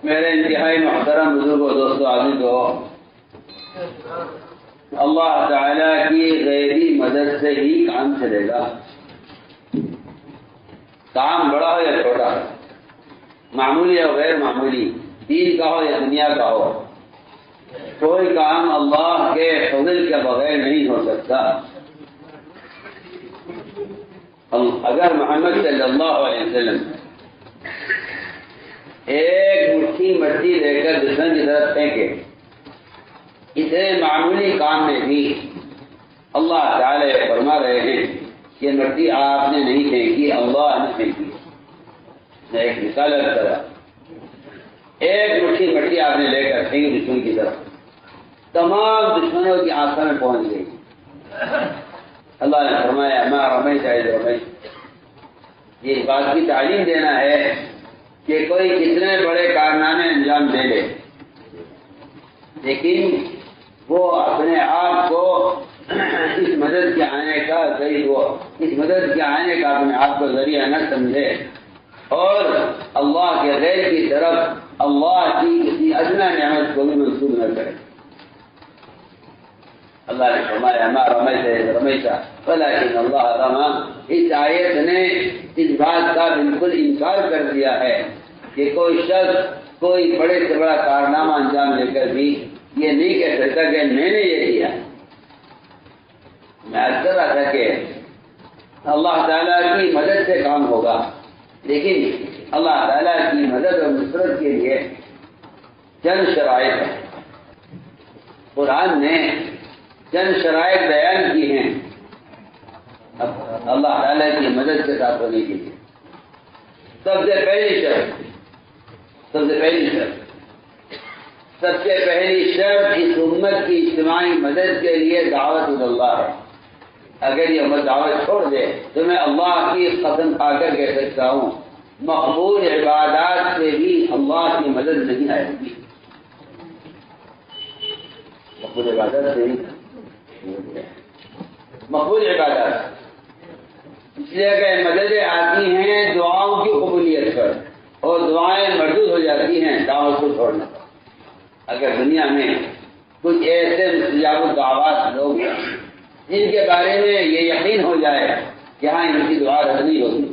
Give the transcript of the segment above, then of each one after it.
میرے انتہائی محترم بزرگوں، دوستوں، عزیزوں، اللہ تعالیٰ کی غیبی مدد سے ہی کام چلے گا۔ کام بڑا ہو یا چھوٹا، معمولی یا غیر معمولی، دین کا ہو یا دنیا کا ہو، کوئی کام اللہ کے فضل کے بغیر نہیں ہو سکتا۔ اگر محمد صلی اللہ علیہ وسلم ایک مٹھی مٹی لے کر دشمن کی طرف پھینکے، اتنے معمولی کام میں بھی اللہ تعالی فرما رہے ہیں کہ مٹی آپ نے نہیں پھینکی، اللہ نے پھینکی۔ میں ایک مثال کرا، ایک مٹھی مٹی آپ نے لے کر پھینکی دشمن کی طرف، تمام دشمنوں کی آنکھوں میں پہنچ گئی۔ اللہ نے فرمایا ما رمیت اذ رمیت۔ یہ بات کی تعلیم دینا ہے کہ کوئی کتنے بڑے کارنامے انجام دے لے، لیکن وہ اپنے آپ کو اس مدد کے آنے کا اپنے آپ کو ذریعہ نہ سمجھے، اور اللہ کے غیر کی طرف اللہ کی کسی ادنیٰ نعمت کو بھی منسوب نہ کرے۔ اللہ نے فرمایا ما رمیت اذ رمیت ولکن اللہ رمی۔ اس آیت نے اس بات کا بالکل انکار کر دیا ہے کہ کوئی شخص کوئی بڑے سے بڑا کارنامہ انجام لے کر بھی یہ نہیں کہہ سکتا کہ میں نے یہ کیا۔ میں عرض کر رہا تھا کہ اللہ تعالیٰ کی مدد سے کام ہوگا، لیکن اللہ تعالیٰ کی مدد اور نصرت کے لیے چند شرائط ہیں۔ قرآن نے چند شرائط بیان کی ہیں اللہ تعالیٰ کی مدد کے ساتھ ہونے کے لیے۔ سب سے پہلی شرط اس امت کی اجتماعی مدد کے لیے دعوت اللہ ہے۔ اگر یہ امت دعوت چھوڑ دے تو میں اللہ کی قسم کھا کر کہہ سکتا ہوں مقبول عبادات سے بھی اللہ کی مدد نہیں آئے گی۔ مقبول عبادت سے ہی مقبول عبادات، اس لیے کہ مددیں آتی ہیں دعاؤں کی قبولیت پر، اور دعائیں مردود ہو جاتی ہیں دعوت کو چھوڑنے پر۔ اگر دنیا میں کچھ ایسے مستجاب الدعوات لوگ ہیں جن کے بارے میں یہ یقین ہو جائے کہ ہاں ان کی دعا رد نہیں ہوگی،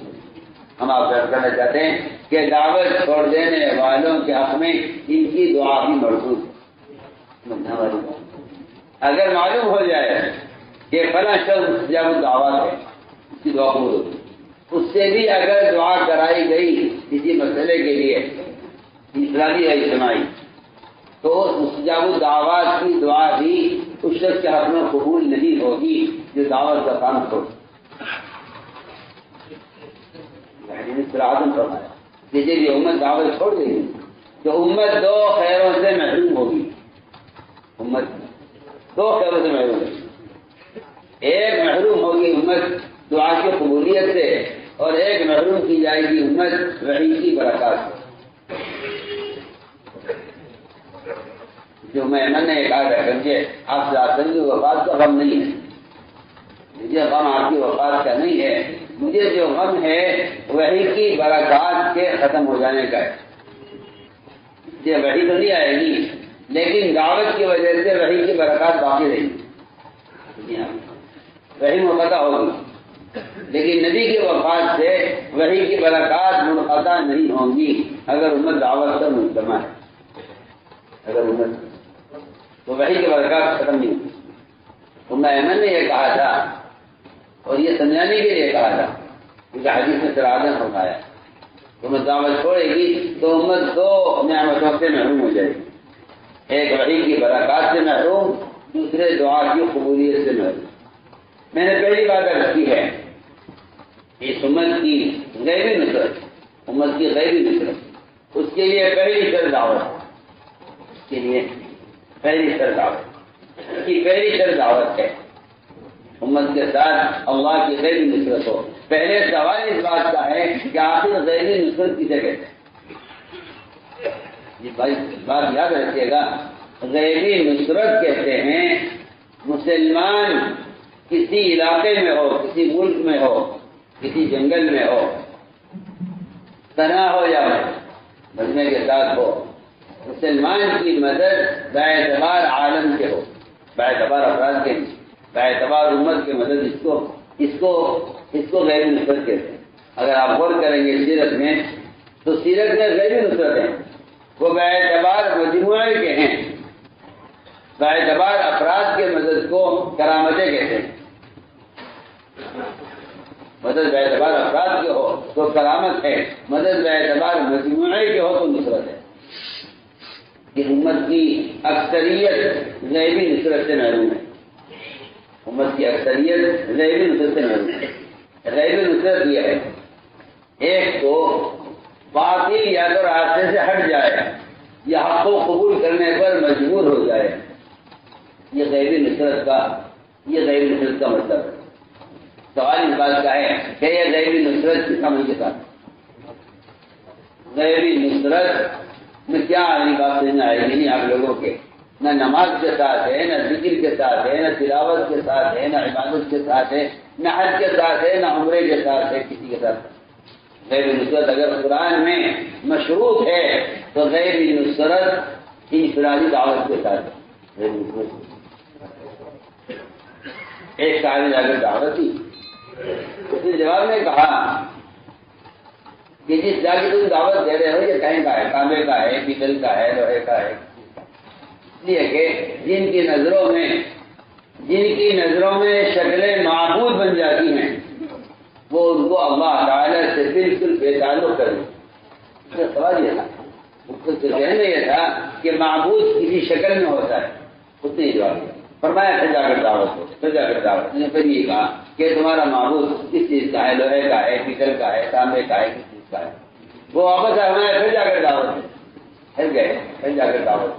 ہم آپ سے کرنا چاہتے ہیں کہ دعوت چھوڑ دینے والوں کے حق میں ان کی دعا بھی مردود۔ اگر معلوم ہو جائے کہ فلاں شخص مستجاب الدعوات ہے، اس کی دعا قبول ہوگی، اس سے بھی اگر دعا کرائی گئی کسی مسئلے کے لیے اسلامی یا اجتماعی، تو مستجاب الدعوات کی دعا بھی اس شخص کے حق میں قبول نہیں ہوگی جو دعوت کا کام چھوڑ۔ فرمایا کہ جب یہ امت دعوت چھوڑ دے گی تو امت دو خیروں سے محروم ہوگی۔ امت دو خیروں سے محروم ہوگی، ایک محروم ہوگی امت دعا کی قبولیت سے، اور ایک محروم کی جائے گی امت وحی کی برکات سے۔ جو میں نے کہا تھا کہ آپ سے کی وفات کا غم نہیں ہے، مجھے غم آپ کی وفات کا نہیں ہے، مجھے جو غم ہے وحی کی برکات کے ختم ہو جانے کا ہے۔ یہ وحی تو نہیں آئے گی، لیکن دعوت کی وجہ سے وحی کی برکات باقی رہے گی، وحی منقطع ہوگی، لیکن نبی کی وفات سے وحی کی برکات منقطع نہیں ہوں گی اگر امت دعوت پر مجتمع ہے۔ اگر امت تو وحی کی برکات ختم نہیں ہوگی۔ امہ ایمن نے یہ کہا تھا، اور یہ سمجھانے کے لیے کہا تھا کیونکہ حدیث میں سرادن فرمایا امت دعوت چھوڑے گی تو امت دو نعمتوں سے محروم ہو جائے گی، ایک وحی کی برکات سے محروم، دوسرے دعا کی قبولیت سے محروم۔ میں نے پہلی بات عرض کی ہے اس امت کی غیبی نصرت، امت کی غیبی نصرت، اس کے لیے پہلی شرط دعوت، اس کے لیے پہلی شرط دعوت، اس کی پہلی شرط دعوت ہے امت کے ساتھ اللہ کی غیبی نصرت ہو۔ پہلے سوال اس بات کا ہے کہ آخر غیبی نصرت کسے کہتے ہیں؟ یہ بات یاد رکھیے گا، غیبی نصرت کہتے ہیں مسلمان کسی علاقے میں ہو، کسی ملک میں ہو، کسی جنگل میں ہو، تنہا ہو یا مجمع کے ساتھ ہو، مسلمان کی مدد باعتبار عالم کے ہو، باعتبار افراد کے نہیں، باعتبار امت کے مدد اس کو غیبی نصرت کہتے ہیں۔ اگر آپ غور کریں گے سیرت میں تو سیرت میں غیبی نصرت ہیں، وہ باعتبار مجموعے کے ہیں، باعتبار افراد کے مدد کو کرامتیں کہتے ہیں۔ مدد باعتبار افراد کے ہو تو کرامت ہے، مدد باعتبار مجموعے کے ہو تو نصرت ہے۔ کہ امت کی اکثریت غیبی نصرت سے محروم ہے، امت کی اکثریت غیبی نصرت سے محروم ہے۔ غیبی نصرت یہ ہے، ایک تو باطل یا تو راستے سے ہٹ جائے یا حق کو قبول کرنے پر مجبور ہو جائے، یہ غیبی نصرت کا مطلب ہے۔ سوال اس بات کا ہے کہ یہ غیبی نصرت کی سمجھ کے ساتھ، غیبی نصرت میں کیا اگلی بات سمجھ آئے گی؟ نہیں آپ لوگوں کے، نہ نماز کے ساتھ ہے، نہ ذکر کے ساتھ ہے، نہ تلاوت کے ساتھ ہے، نہ عبادت کے ساتھ ہے، نہ حج کے ساتھ ہے، نہ عمرے کے ساتھ ہے، کسی کے ساتھ۔ غیبی نصرت اگر قرآن میں مشروط ہے تو غیبی نصرت انفرادی دعوت کے ساتھ ہے۔ ایک صاحب نے اگر دعوت دی، اس نے جواب میں کہا کہ جس جا کی تم دعوت دے رہے ہو یہ کہیں کا ہے، تانبے کا ہے، پیتل کا ہے، لوہے کا ہے، اس لیے کہ جن کی نظروں میں شکلیں معبود بن جاتی ہیں وہ ان کو اللہ تعالی سے بالکل بے تعلق کر دیں۔ اس کا سوال یہ تھا، اس کو ذہن میں یہ تھا کہ معبود کسی شکل میں ہوتا ہے، اس نے جواب دیا، فرمایا پھر جا کر دعوت ہو، پھر جا کر دعوت۔ نے پھر یہ کہا کہ تمہارا معبود کس چیز کا ہے، لوہے کا ہے، پیتل کا ہے، تانبے کا ہے، کس چیز کا ہے؟ وہ واپس آئے، پھر جا کر دعوت ہے، پھر گئے، پھر جا کر دعوت۔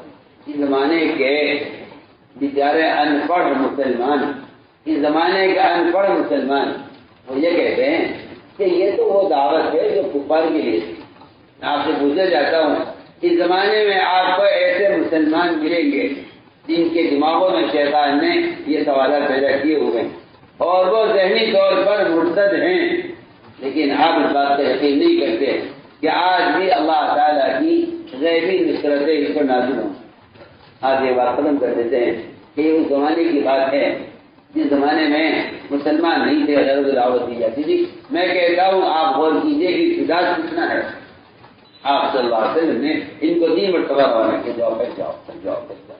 اس زمانے کے بیچارے ان پڑھ مسلمان، اس زمانے کا ان پڑھ مسلمان وہ یہ کہتے ہیں کہ یہ تو وہ دعوت ہے جو کفار کے لیے تھی۔ میں آپ سے پوچھنا چاہتا ہوں، اس زمانے میں آپ کو ایسے مسلمان ملیں گے جن کے دماغوں میں شیطان نے یہ سوالات پیدا کیے ہوئے ہیں اور وہ ذہنی طور پر مرتد ہیں، لیکن آپ اس بات کا یقین نہیں کرتے کہ آج بھی اللہ تعالیٰ کی غیبی نصرتیں اس پر نازل ہوں۔ آج یہ بات ختم کر دیتے ہیں کہ یہ اس زمانے کی بات ہے جس زمانے میں مسلمان نہیں تھے، غیر دعوت دی جاتی تھی۔ میں کہتا ہوں آپ غور کیجیے کہ ابتدا کتنا ہے۔ آپ صلی اللہ علیہ وسلم نے ان کو 3 مرتبہ روانہ کہ جاؤ پھر جاؤ پھر جاؤ پھر جاؤ،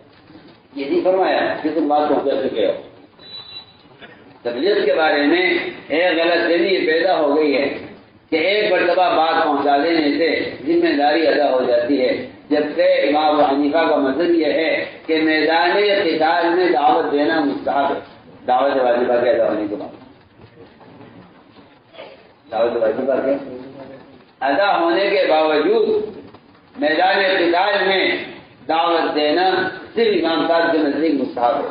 یہ نہیں فرمایا کہ تم بات پہنچا چکے ہو۔ تبلیغ کے بارے میں ایک غلط فہمی یہ پیدا ہو گئی ہے کہ ایک مرتبہ بات پہنچا دینے سے ذمہ داری ادا ہو جاتی ہے، جبکہ امام ابو حنیفہ کا مذہب یہ ہے کہ میدان قتال میں دعوت دینا مستحب ہے۔ دعوت واجبہ کے ادا ہونے کے بعد، دعوت واجبہ کے ادا ہونے کے باوجود میدان قتال میں دعوت دینا صرف امام صاحب کے نزدیک مستحب ہے۔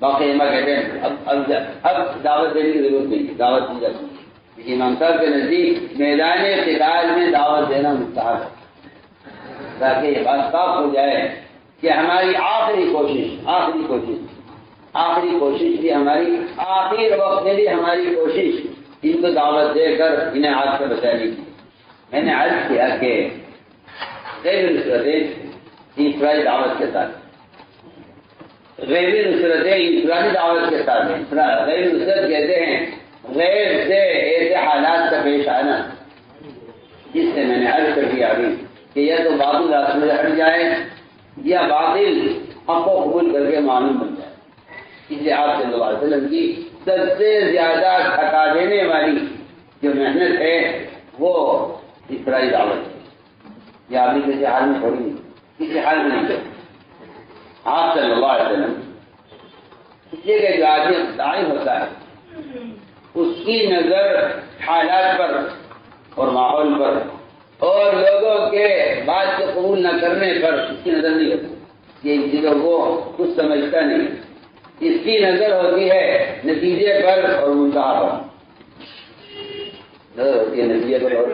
باقی امام کہتے ہیں اب دعوت دینے کی ضرورت نہیں ہے، دعوت دی جاتی ہے۔ امام صاحب کے نزدیک میدان قتال میں دعوت دینا مستحب ہے، تاکہ یہ بات صاف ہو جائے کہ ہماری آخری کوشش بھی ہماری آخر وقت میں بھی ہماری کوشش ان کو دعوت دے کر انہیں ہاتھ سے بچانے کی۔ میں نے عرض کیا کہ غیبی نصرتیں انفرادی دعوت کے ساتھ، غیبی نصرتیں انفرادی دعوت کے ساتھ ہیں۔ غیبی نصرت کہتے ہیں غیر سے ایسے حالات کا پیش آنا جس سے میں نے عرض کر دیا ابھی کہ یا تو باطل راستے سے ہٹ جائے یا باطل حق کو قبول کر کے معلوم بن جائے۔ اس لیے آپ صلی اللہ علیہ وسلم کی سب سے زیادہ تھکا دینے والی جو محنت ہے وہ انفرادی دعوت ہے۔ یہ آدمی کسی حال میں تھوڑی نہیں، کسی حال میں نہیں کرتے آپ صلی اللہ علیہ وسلم۔ اس لیے کہ جو آدمی داعی ہوتا ہے اس کی نظر حالات پر اور ماحول پر اور لوگوں کے بات کو قبول نہ کرنے پر اس کی نظر نہیں ہوتی، یہ ان چیزوں کو کچھ سمجھتا نہیں۔ اس کی نظر ہوتی ہے نتیجے پر اور منتہا پر، نظر ہوتی ہے نتیجے پر۔ اور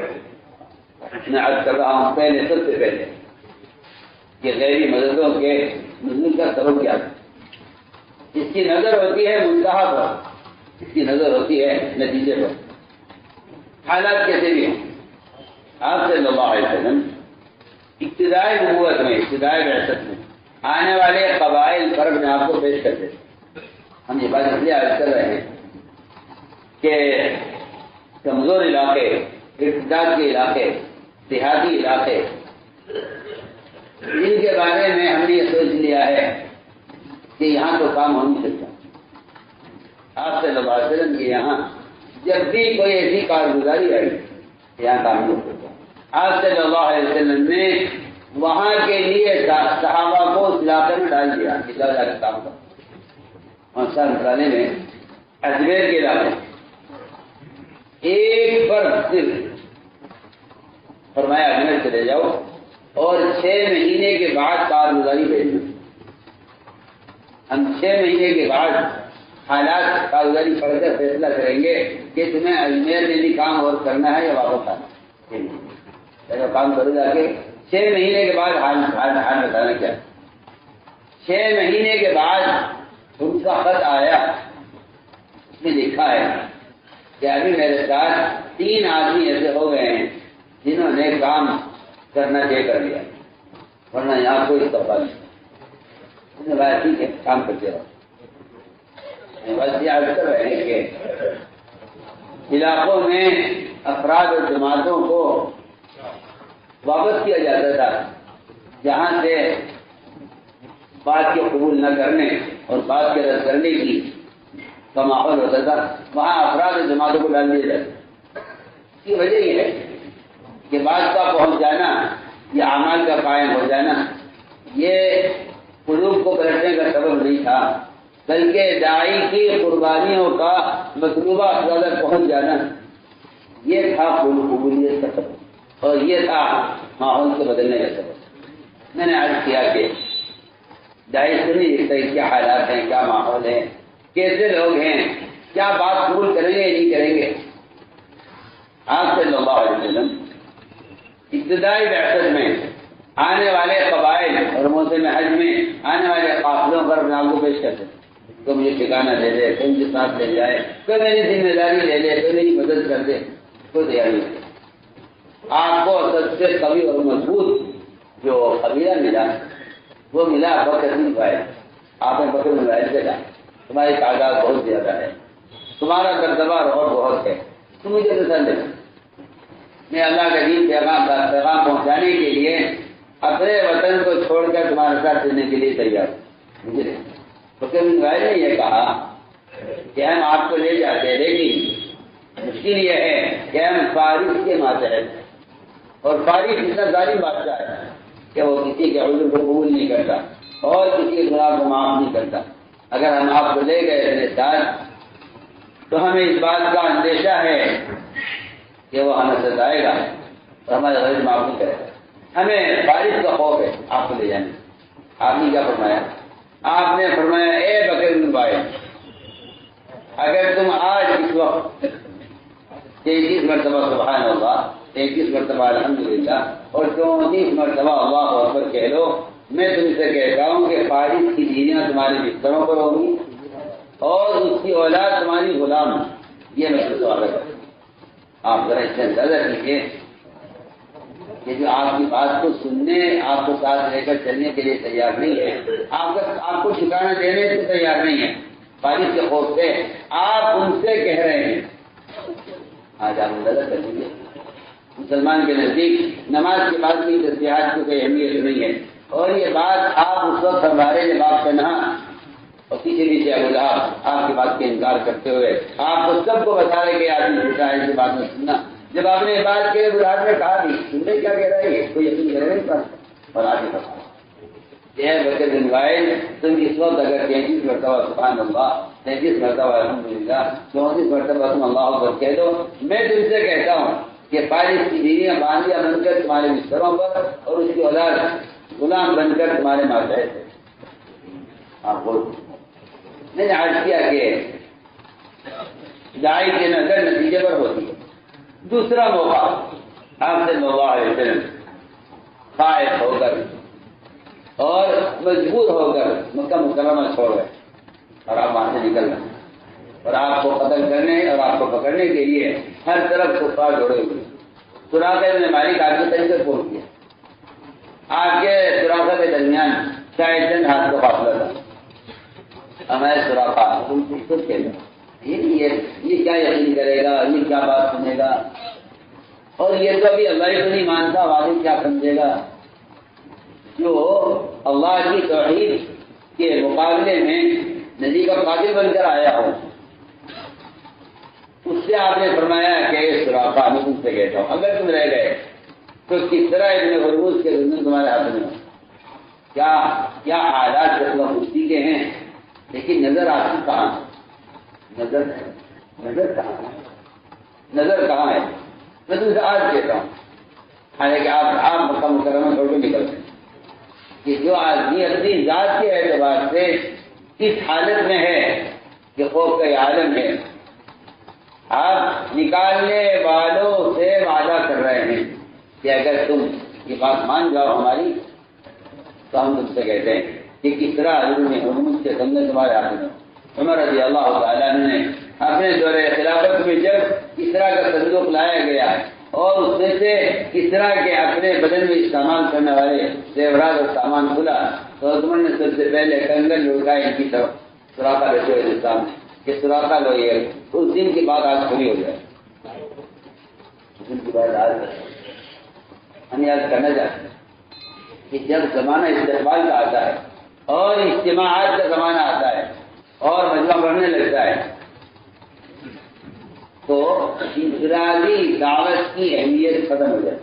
میں عرض کر رہا ہوں پہلے سب سے پہلے کہ غیبی مددوں کے نزول کا سبب کیا ہے، اس کی نظر ہوتی ہے منتہا پر، اس کی نظر ہوتی ہے نتیجے پر، حالات کیسے بھی ہوں۔ آپ صلی اللہ علیہ وسلم ابتدائی نبوت میں، ابتدائی بعثت میں آنے والے قبائل پر اپنے آپ کو پیش کرتے تھے۔ ہم یہ بات اس لیے عرض کر رہے ہیں کہ کمزور علاقے، ارتداد کے علاقے، دیہاتی علاقے، ان کے بارے میں ہم نے یہ سوچ لیا ہے کہ یہاں تو کام ہو نہیں سکتا۔ آپ صلی اللہ علیہ وسلم کے یہاں جب بھی کوئی ایسی کارگزاری آئی یہاں کام نہیں ہو سکتا۔ آپ صلی اللہ علیہ وسلم نے وہاں کے لیے صحابہ کو اس علاقے میں ڈال دیا کہ جا کے کام کرو۔ اور سر مثالے میں اجمیر کے علاقے ایک فرد صرف فرمایا اجمیر چلے جاؤ اور 6 مہینے کے بعد کارگزاری بھیجنا۔ ہم 6 مہینے کے بعد حالات کارگزاری پڑھ کر فیصلہ کریں گے کہ تمہیں اجمیر میں بھی کام اور کرنا ہے یا واپس آنا۔ کام کرو جا کے 6 مہینے کے بعد حال بتانا کیا۔ 6 مہینے کے بعد ان کا خط آیا، اس میں لکھا ہے کہ ابھی میرے ساتھ 3 آدمی ایسے ہو گئے ہیں جنہوں نے کام کرنا طے کر لیا، ورنہ یہاں کوئی استعفیٰ نہیں۔ انہوں نے کہا ٹھیک ہے کام کرتے رہو۔ بس یہ عرض کر رہے ہیں کہ علاقوں میں افراد اور جماعتوں کو واپس کیا جاتا تھا جہاں سے بات کے قبول نہ کرنے اور بات کے رد کرنے کی کا ماحول ہوتا تھا، وہاں افراد اور جماعتوں کو ڈال دیا جاتا۔ اس کی وجہ یہ ہے کہ بات کا پہنچ جانا یا اعمال کا قائم ہو جانا یہ قلوب کو پلٹنے کا سبب نہیں تھا، بلکہ داعی کی قربانیوں کا مطلوبہ افراد تک پہنچ جانا یہ تھا قبولیت کا سبب، اور یہ تھا ماحول کو بدلنے کا سبب۔ میں نے عرض کیا کہ داعی سے نہیں دیکھتا کیا حالات ہیں، کیا ماحول ہے، کیسے لوگ ہیں، کیا بات قبول کریں گے یا نہیں کریں گے۔ آپ صلی اللہ علیہ وسلم ابتدائی بعثت میں آنے والے قبائل اور موسم حج میں آنے والے قافلوں پر اپنے آپ کو پیش کرتے ہیں۔ کوئی مجھے ٹھکانہ دے دے، کوئی مجھے ساتھ لے جائے، کوئی میری ذمہ داری لے لے، کوئی میری مدد کر دے، کوئی تیار نہیں۔ آپ کو سب سے قوی اور مضبوط جو قبیلہ ملا وہ ملا بکر بن وائل۔ آپ نے بکر بن وائل سے کہا تمہاری تعداد بہت زیادہ ہے، تمہارا دبدبہ اور بہت ہے، تم مجھے نظر دے۔ میں اللہ کا دین پیغام پہنچانے کے لیے اپنے وطن کو چھوڑ کر تمہارے ساتھ چلنے کے لیے تیار ہوں۔ مجھے بکر بن وائل نے یہ کہا کہ ہم آپ کو لے جاتے ہیں، لیکن مشکل یہ ہے کہ ہم فارس کے ماتحت ہیں، اور فارس اتنا ظالم بادشاہ ہے کہ وہ کسی کے عذر کو قبول نہیں کرتا اور کسی کے گناہ کو معاف نہیں کرتا۔ اگر ہم آپ کو لے گئے اپنے ساتھ تو ہمیں اس بات کا اندیشہ ہے کہ وہ ہمیں ستائے گا اور ہمارے غرض معاف نہیں کرے گا۔ ہمیں فارس کا خوف ہے آپ کو لے جانے۔ آپ نے کیا فرمایا؟ آپ نے فرمایا اے بکر بن وائل، اگر تم آج اس وقت 33 مرتبہ سبحان اللہ، 33 مرتبہ الحمدللہ اور 34 مرتبہ اللہ اکبر کہہ لو، میں تم سے کہتا ہوں کہ فارس کی بیویاں تمہارے بستروں پر ہوں گی اور اس کی اولاد تمہاری غلام۔ یہ میں سوال کرتا ہوں، آپ ذرا اس سے اندازہ کیجیے کہ جو آپ کی بات کو سننے، آپ کو ساتھ لے کر چلنے کے لیے تیار نہیں ہے، آپ کو ٹھکانہ دینے سے تیار نہیں ہے، فارس کے خوف سے آپ ان سے کہہ رہے ہیں۔ آج آپ اندازہ کر لیجیے، مسلمان کے نزدیک نماز کے بعد کی تسبیحات کی کوئی اہمیت نہیں ہے، اور یہ بات آپ اس وقت ہمارے جب آپ تنہا اور پیچھے پیچھے ابو لہب آپ کی بات کا انکار کرتے ہوئے آپ کو سب کو بتا رہے کہ آدمی جھوٹا ہے، بات میں سننا۔ جب آپ نے یہ بات کی ابو لہب نے کہا بھی تم نے کیا کہہ رہا ہے، کوئی یقین کرے گا اور آج ہی بتا یہ بکر بن وائل، تم اس وقت اگر 33 مرتبہ سبحان اللہ، 33 مرتبہ الحمدللہ، 34 مرتبہ تم اللہ اکبر کہہ دو، میں تم سے کہتا ہوں کہ فارس کی بیویاں باندیاں بن کر تمہارے بستروں پر اور اس کی اولاد غلام بن کر تمہارے ماتحت ہے۔ آپ بول، میں نے عرض کیا کہ داعی کی نظر نتیجے پر ہوتی ہے۔ دوسرا موقع آپ صلی اللہ علیہ وسلم خائف ہو کر اور مجبور ہو کر مکہ مکرمہ چھوڑ گئے اور آپ وہاں سے نکل گئے، اور آپ کو قتل کرنے اور آپ کو پکڑنے کے لیے ہر طرف کفار جوڑے ہوئے۔ سراقہ بن مالک آپ کے طریقے پہنچ گیا آپ کے سراخا کے درمیان شاید چند ہاتھ کا فاصلہ تھا. ہمارے سراخا خود کہنا یہ کیا یقین کرے گا، یہ کیا بات سنے گا، اور یہ تو ابھی اللہ ہی کو نہیں مانتا، واقعی کیا سمجھے گا. جو اللہ کی توحید کے مقابلے میں نبی کا قاتل بن کر آیا ہو، اس سے آپ نے فرمایا کہ سراقہ میں تم سے کہتا ہوں اگر تم رہ گئے تو کس طرح ابن ہرمز کے دن تمہارے ہاتھ میں ہو. کیا حالات رسول خودی کے ہیں، لیکن نظر آپ کی کہاں ہے؟ نظر کہاں ہے؟ میں تم سے آج کہتا ہوں، حالانکہ آپ مکہ مکرمہ چھوڑ کے نکلتے ہیں کہ جو آدمی اپنی ذات کے اعتبار سے اس حالت میں ہے کہ خوف کا یہ عالم ہے، آپ نکالنے والوں سے وعدہ کر رہے ہیں کہ اگر تم یہ بات مان جاؤ ہماری تو ہم تم سے کہتے ہیں کہ کس طرح حضرت کے سامنے تمہارے ہاتھ میں. عمر رضی اللہ تعالیٰ نے اپنے دور خلافت میں جب اس طرح کا صندوق لایا گیا اور اس میں سے اس طرح کے اپنے بدن میں استعمال کرنے والے زیورات اور سامان کھلا تو عمر نے سب سے پہلے کنگن لڑکائے ان کی طرف سراقہ رسول الاسلام کہ سراقہ لو یہ اس دن کی بات آج پوری ہو جائے. اس دن کی بات آج ہم یاد کرنا چاہتے ہیں کہ جب زمانہ استقبال کا آتا ہے اور اجتماعات کا زمانہ آتا ہے اور مجمع بڑھنے لگتا ہے تو انفرادی دعوت کی اہمیت ختم ہو جائے.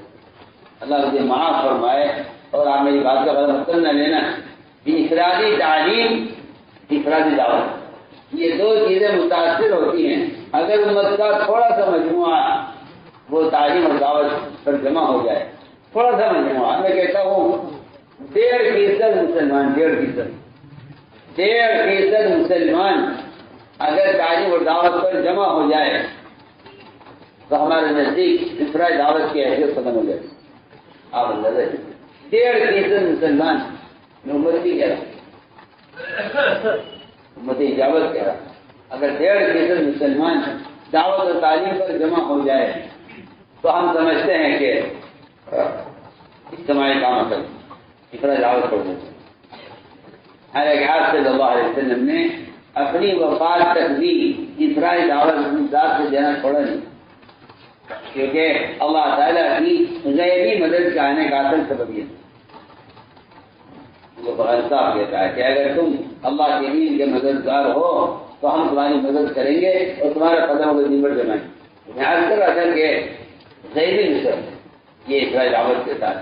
اللہ مجھے معاف فرمائے اور آپ میری بات کا غلط مطلب نہ لینا. انفرادی تعلیم، انفرادی دعوت، یہ دو چیزیں متاثر ہوتی ہیں. اگر امت کا تھوڑا سا مجموعہ وہ تعلیم اور دعوت پر جمع ہو جائے، تھوڑا سا مجموعہ، میں کہتا ہوں 1.5% مسلمان، 1.5% مسلمان اگر تعلیم اور دعوت پر جمع ہو جائے تو ہمارے نزدیک انفرادی دعوت کی حیثیت ختم ہو جائے. آپ اندازہ 1.5% مسلمان میں امت کی کہہ رہا، امت اجابت کہہ رہا، اگر 1.5% مسلمان دعوت اور تعلیم پر جمع ہو جائے تو ہم سمجھتے ہیں کہ اجتماعی کام اصل اتنا دعوت پڑ جاتی. حالانکہ آپ صلی اللہ علیہ وسلم نے اپنی وفات تک بھی انفرادی دعوت اپنی ذات سے دینا چھوڑا نہیں، کیونکہ اللہ تعالیٰ کی غیبی مدد کے آنے کا اصل سبب یہ وہ بہت صاف کہتا ہے کہ اگر تم اللہ کے دین کے مددگار ہو تو ہم تمہاری مدد کریں گے اور تمہارا قدم کو نمٹ جمائیں گے. اکثر اصل کے غیبی مصر یہ انفرادی دعوت کے ساتھ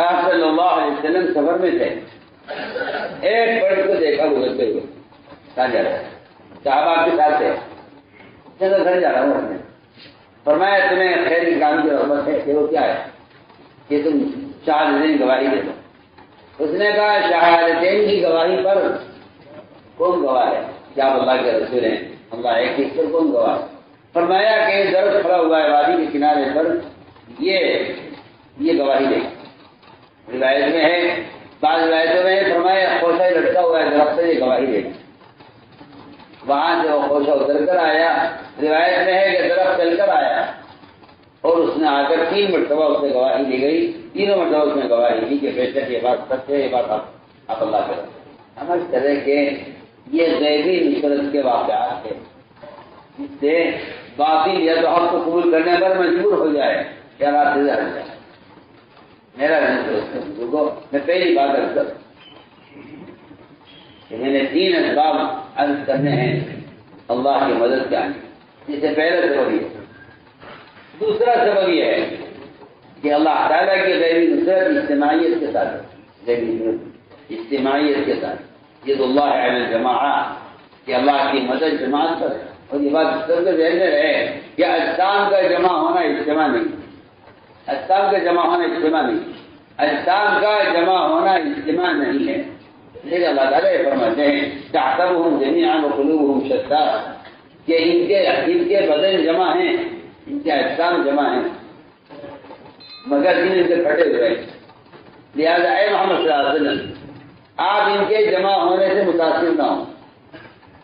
آپ صلی اللہ علیہ وسلم سفر میں تھے، ایک فرد کو دیکھا گزرتے ہوئے کہاں جا رہا ہے، صحابہ آپ کے ساتھ تھے، چلو گھر جا رہا ہوں. اپنے فرمایا تمہیں خیر کی کام کی رغبت ہے کہ وہ کیا ہے کہ تم شہادتین گواہی دے دو. اس نے کہا شہادتین کی گواہی پر کون گواہ ہے؟ کیا آپ اللہ کے رسول ہیں، اللہ ایک اس پر کون گواہ؟ فرمایا کہ درخت کھڑا ہوا ہے وادی کے کنارے پر، یہ گواہی دے. روایت میں ہے، بعض روایتوں میں فرمایا خوشہ لٹکا ہوا ہے درخت سے، یہ گواہی دے. وہاں سے وہ خوشہ اتر کر آیا. روایت میں ہے کہ درخت چل کر آیا اور اس نے آ کر 3 مرتبہ اس سے گواہی دی گئی. تینوں مرتبہ اس نے گواہی دی کہ بے شک یہ بات سچ ہے، یہ بات آپ اللہ کریں. ہم اس طرح کے یہ غیبی نصرت کے واقعات تھے جس سے باقی یا تو حق کو قبول کرنے پر مجبور ہو جائے یا رات سے ہٹ جائے. میرا بزرگوں میں پہلی بات عرض کر کہ میں نے 3 اسباب عرض کرنے ہیں اللہ کی مدد کے آنے. جس سے پہلا سبب یہ، دوسرا سبب یہ ہے کہ اللہ تعالیٰ کی غیبی نصرت اجتماعیت کے ساتھ، غیبی نصرت اجتماعیت کے ساتھ، یہ تو اللہ علی الجماعہ کہ اللہ کی مدد جماعت پر. اور یہ بات سب کے ذہن میں رہے کہ اجسام کا جمع ہونا اجتماع نہیں، اجسام کا جمع ہونا اجتماع نہیں، اجسام کا جمع ہونا اجتماع نہیں ہے. لیکن اللہ تعالیٰ یہ فرماتے ہیں تحسبهم جميعا وقلوبهم شتى کہ ان کے بدن جمع ہیں، ان کے اجسام جمع ہیں مگر دل ان کے پھٹے ہوئے ہیں. لہٰذا اے محمد صلی اللہ علیہ وسلم آپ ان کے جمع ہونے سے متاثر نہ ہوں.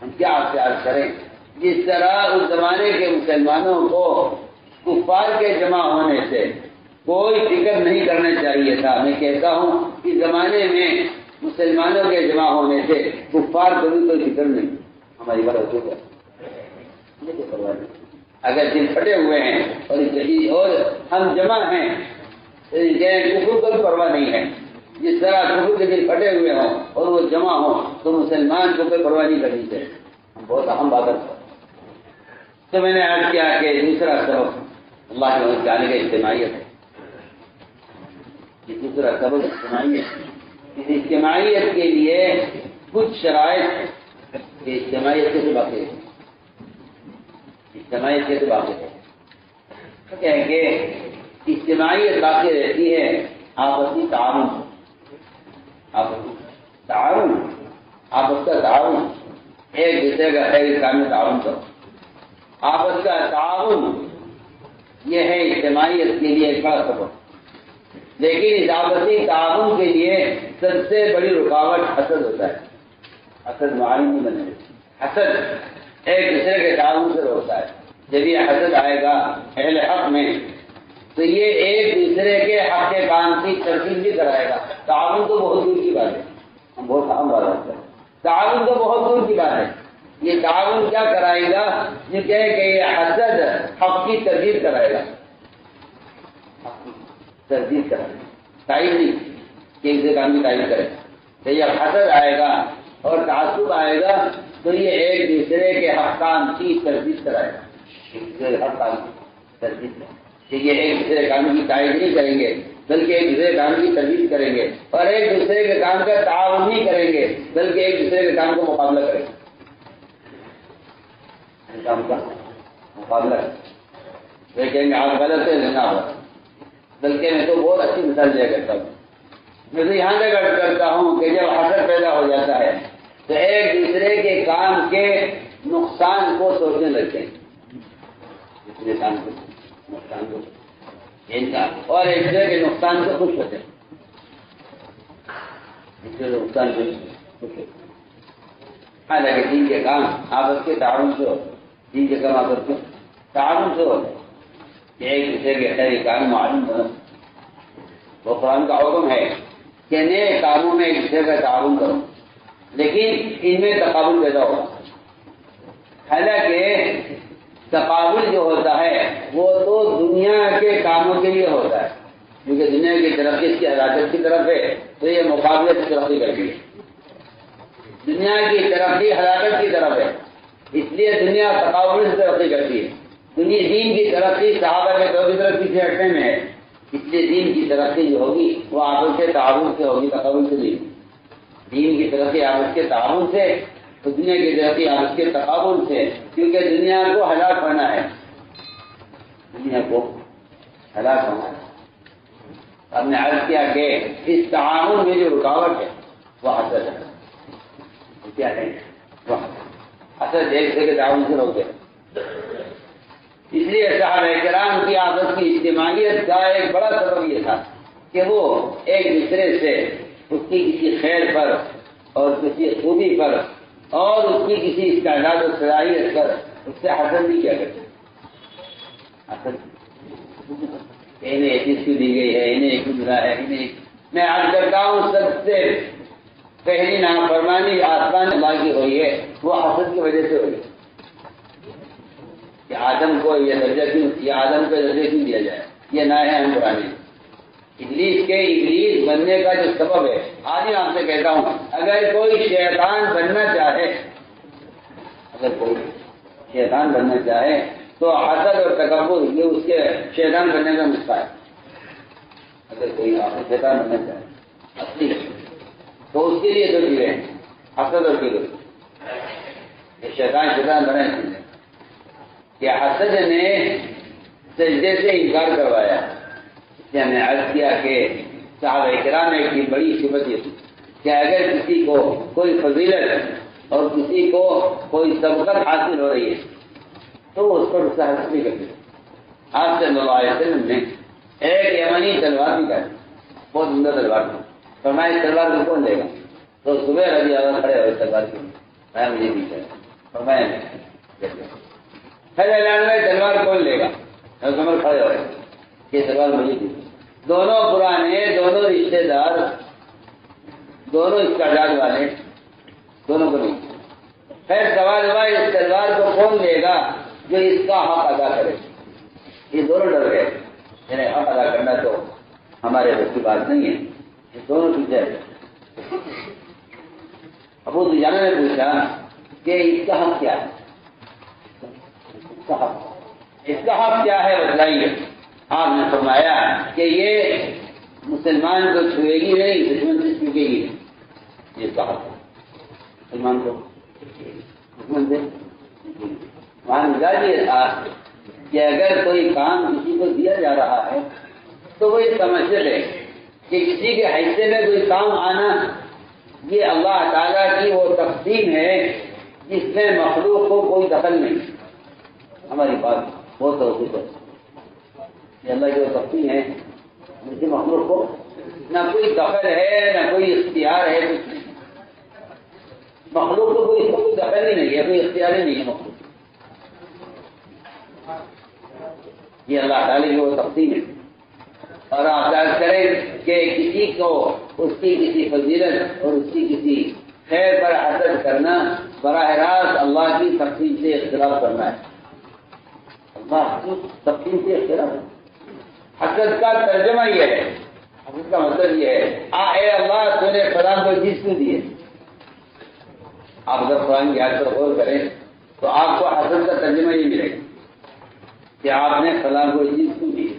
ہم کیا آپ سے عرض کریں، جس طرح اس زمانے کے مسلمانوں کو کفار کے جمع ہونے سے کوئی فکر نہیں کرنا چاہیے تھا. میں کہتا ہوں اس زمانے میں مسلمانوں کے جمع ہونے سے کفار کو بھی کوئی فکر نہیں، ہماری بات ہوتی ہے اگر دل پھٹے ہوئے ہیں اور ہم جمع ہیں کفر کو بھی پرواہ نہیں ہے، جس طرح کفر کے دل پھٹے ہوئے ہوں اور وہ جمع ہوں تو مسلمان کو کوئی پرواہ نہیں کرنی چاہیے، بہت اہم بات ہے۔ تو میں نے عرض کیا کہ دوسرا سبب اللہ کے وجہ جانے کا اجتماعیت ہے، دوسرا سبب اجتماعیت، اس اجتماعیت کے لیے کچھ شرائط اجتماعیت سے باقی ہے، اجتماعیت سے باقی ہے کیا ہے کہ اجتماعیت باقی رہتی ہے آپسی تعاون، آپس کا تعاون، ایک دوسرے کا خیر کام میں تعاون کرو، آپس کا تعاون یہ ہے اجتماعیت کے لیے ایک بڑا سبب۔ لیکن اس آپسی تعاون کے لیے سب سے بڑی رکاوٹ حسد ہوتا ہے، حسد معانی نہیں بنے، حسد ایک دوسرے کے تعاون سے روکتا ہے۔ جب یہ حسد آئے گا اہل حق میں تو یہ ایک دوسرے کے حق کے کام کی ترتیب بھی کرائے گا، تعاون تو بہت دور کی بات ہے، ہم بہت اہم بات ہے، تعاون تو بہت دور کی بات ہے، یہ تعاون کیا کرائے گا؟ یہ کہے کہ یہ حسد حق کی تردید کرائے گا، تردید کرائے گا، تائید نہیں کہ اسے کام کی تائید کرے، تو جب حسد آئے گا اور تعصب آئے گا تو یہ ایک دوسرے کے حقام کی تردید کرائے گا، ایک دوسرے کے حقام کی تردید کرائے گا، کہ یہ ایک دوسرے کام کی تائید نہیں کریں گے بلکہ ایک دوسرے کام کی تردید کریں گے، اور ایک دوسرے کے کام کا تعاون نہیں کریں گے بلکہ ایک دوسرے کے کام کو مقابلہ کریں گے، کام کا مقابلہ کریں گے، آپ غلط ہے لینا ہوگا، بلکہ میں تو بہت اچھی مثال دیا کرتا ہوں، میں تو یہاں تک عرض کرتا ہوں کہ جب حسد پیدا ہو جاتا ہے تو ایک دوسرے کے کام کے نقصان کو سوچنے لگتے ہیں، دوسرے کام کو نقصان کو اور ایک دوسرے کے نقصان سے خوش ہوتے ہیں، دوسرے کے نقصان سے خوش ہوتے ہیں۔ حالانکہ دین کے کام آپس کے تعاون سے ہوتے ہیں، دین کے کام آپس کے تعاون سے ہوتے ہیں کہ ایک دوسرے کے خیر کام معلوم بنا، وہ قرآن کا حکم ہے کہ نئے کاموں میں ایک دوسرے کا تعاون کرو، لیکن ان میں تقابل پیدا ہوگا۔ حالانکہ تقابل جو ہوتا ہے وہ تو دنیا کے کاموں کے لیے ہوتا ہے، کیونکہ دنیا کی ترقی اس کی حرکت کی طرف ہے تو یہ مقابلے سے ترقی کرتی ہے، دنیا کی ترقی حرکت کی طرف ہے اس لیے دنیا تقابل سے ترقی کرتی ہے، دین کی ترقی صحابہ کے دور کی ترقی سے ہٹنے میں ہے، اس لیے دین کی ترقی جو ہوگی وہ آپس کے تعاون سے ہوگی، تقابل سے نہیں، دین کی ترقی آپس کے تعاون سے، تو دنیا کی ترقی آپس کے تقابل سے، کیونکہ دنیا کو ہلاک ہونا ہے، دنیا کو ہلاک ہونا ہے۔ ہم نے عرض کیا کہ اس تعاون میں جو رکاوٹ ہے وہ حسد ہے، کیا ہے وہ حسد، ایک دوسرے کے تعاون سے روکتے ہیں۔ اس لیے صحابہ کرام کی آپس کی اجتماعیت کا ایک بڑا سبب یہ تھا کہ وہ ایک دوسرے سے اس کی کسی خیر پر اور کسی خوبی پر اور اس کی کسی استعداد و صلاحیت پر اس سے حسد نہیں کیا کرتے، حسد انہیں ایک چیز کیوں دی گئی ہے، انہیں ایک ملا ہے، انہیں میں عرض کرتا ہوں سب سے پہلی نافرمانی آسمان اللہ کی ہوئی ہے وہ حسد کی وجہ سے ہوئی کہ آدم کو یہ درجہ کیوں، یہ آدم کو درجہ کیوں دیا جائے، یہ نہ ہے ہم پرانے ابلیس بننے کا جو سبب ہے۔ آج میں آپ سے کہتا ہوں اگر کوئی شیطان بننا چاہے تو حسد اور تکبر یہ اس کے شیطان بننے کا نسخہ ہے۔ اگر کوئی شیطان بننا چاہے اصلی تو اس کے لیے دو چیزیں ہیں، حسد اور کبر۔ یہ شیطان بنا کہ حسد نے سجدے سے انکار کروایا، اس لیے ہم نے عرض کیا کہ صحابہ کرام کی بڑی صفت یہ تھی کہ اگر کسی کو کوئی فضیلت اور کسی کو کوئی سبقت حاصل ہو رہی ہے تو وہ اس پر اس کا حسد نہیں کرتے۔ آپ صلی اللہ علیہ وسلم نے ایک یمنی تلوار نکالی، بہت عمدہ تلوار تھی، فرمایا اس تلوار کو کون لے گا؟ تو صبح رضی اللہ کھڑے ہوئے تلوار کے میں مجھے بھی چاہیے، فرمایا تلوار کون لے گا؟ عمر کھڑے ہوئے یہ تلوار مجھے دی۔ دونوں پرانے، دونوں رشتے دار دونوں استعداد والے، دونوں کو نہیں۔ خیر سوال ہوا اس تلوار کو کون دے گا جو اس کا حق ادا کرے؟ یہ دونوں ڈر گئے، یعنی حق ادا کرنا تو ہمارے بس کی بات نہیں ہے، یہ دونوں کی جائے۔ ابو دجانہ نے پوچھا کہ اس کا حق کیا ہے؟ اس کا حق کیا ہے بتلائیے؟ آپ نے فرمایا کہ یہ مسلمان کو چھوئے گی نہیں، دشمن سے چوکے گی نہیں، یہ اس کا حق ہے۔ مسلمان کو دشمن سے وہاں مزاج یہ تھا کہ اگر کوئی کام کسی کو دیا جا رہا ہے تو وہ یہ سمجھتے تھے کہ کسی کے حصے میں کوئی کام آنا یہ اللہ تعالیٰ کی وہ تقسیم ہے جس میں مخلوق کو کوئی دخل نہیں۔ ہماری بات بہت توفیق ہے، یہ اللہ کی وہ تقسیم ہے جس میں مخلوق کو نہ کوئی دخل ہے نہ کوئی اختیار ہے، کچھ نہیں۔ مخلوق کو کوئی دخل ہی نہیں ہے، کوئی اختیار ہی نہیں ہے مخلوق، یہ اللہ تعالیٰ کی وہ تقسیم ہے۔ اور آپ یاد کریں کہ کسی کو اس کی کسی فضیلت اور اس کی کسی خیر پر حسد کرنا براہ راست اللہ کی تقسیم سے اختلاف کرنا ہے، اللہ کی تقسیم سے اختلاف۔ حسد کا ترجمہ یہ ہے، حسد کا مطلب یہ ہے اے اللہ تو نے فلاں کو چیز کیوں دی ہے؟ آپ اگر قرآن کی آیت پر غور کریں تو آپ کو حسد کا ترجمہ یہ ملے گا کہ آپ نے فلاں کو چیز کیوں دی ہے؟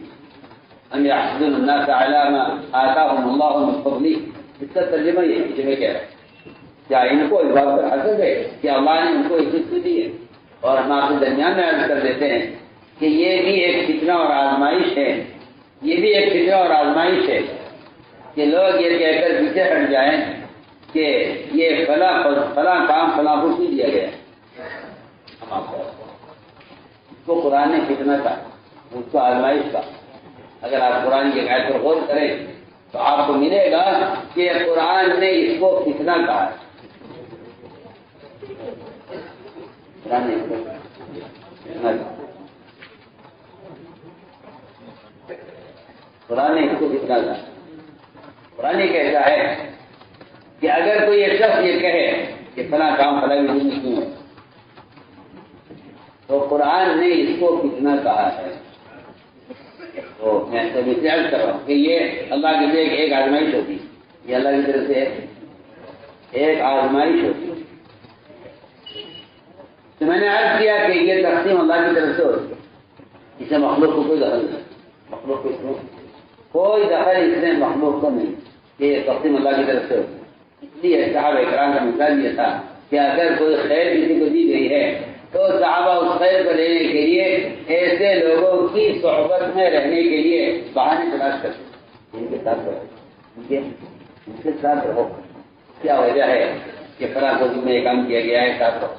ام یحسدون الناس علی ما آتاهم اللہ من فضلہ، اس کا ترجمہ یہ ہے کہ کہہ رہا ہے کیا ان کو اس بات پر حسد ہے کہ اللہ نے ان کو عزت کیوں دی ہے؟ اور ہم آپ کے درمیان میں عرض کر دیتے ہیں کہ یہ بھی ایک فتنہ اور آزمائش ہے، یہ بھی ایک فتنہ اور آزمائش ہے کہ لوگ یہ کہہ کر پیچھے ہٹ جائیں کہ یہ فلاں کام فلاں کو کیوں دیا گیا ہے۔ ہم آپ کو اس کو قرآن نے فتنہ کا، اس کو آزمائش کا، اگر آپ قرآن کی آیت پر غور کریں تو آپ کو ملے گا کہ قرآن نے اس کو فتنہ کہا ہے۔ قرآن نے اس کو فتنہ کہا، قرآن نے اس کو فتنہ کہا۔ قرآن یہ کہتا ہے کہ اگر کوئی ایک شخص یہ کہے کہ فلاں کام فلاں نہیں کیوں ہے تو قرآن نے اس کو فتنہ کہا ہے۔ تو میں تو عرض کر رہا ہوں کہ یہ اللہ کی طرف ایک آزمائش ہوتی، یہ اللہ کی طرف سے ایک آزمائش ہوتی۔ تو میں نے عرض کیا کہ یہ تقسیم اللہ کی طرف سے ہوتی ہے، اس میں مخلوق کو کوئی دخل نہیں، مخلوق کو اس میں کوئی دخل اس میں مخلوق کو نہیں، کہ یہ تقسیم اللہ کی طرف سے ہوتی ہے۔ اس لیے صحابہ کرام کا مثال یہ تھا کہ اگر کوئی خیر کسی کو دی گئی ہے تو صحابہ اس خیر کو لینے کے لیے ایسے لوگوں کی صحبت میں رہنے کے لیے بہانے تلاش کرتے، ان کے ساتھ رہو، ان کے ساتھ رہو۔ کیا وجہ ہے کہ فلاں کو میں یہ کام کیا گیا ہے، ساتھ رہو۔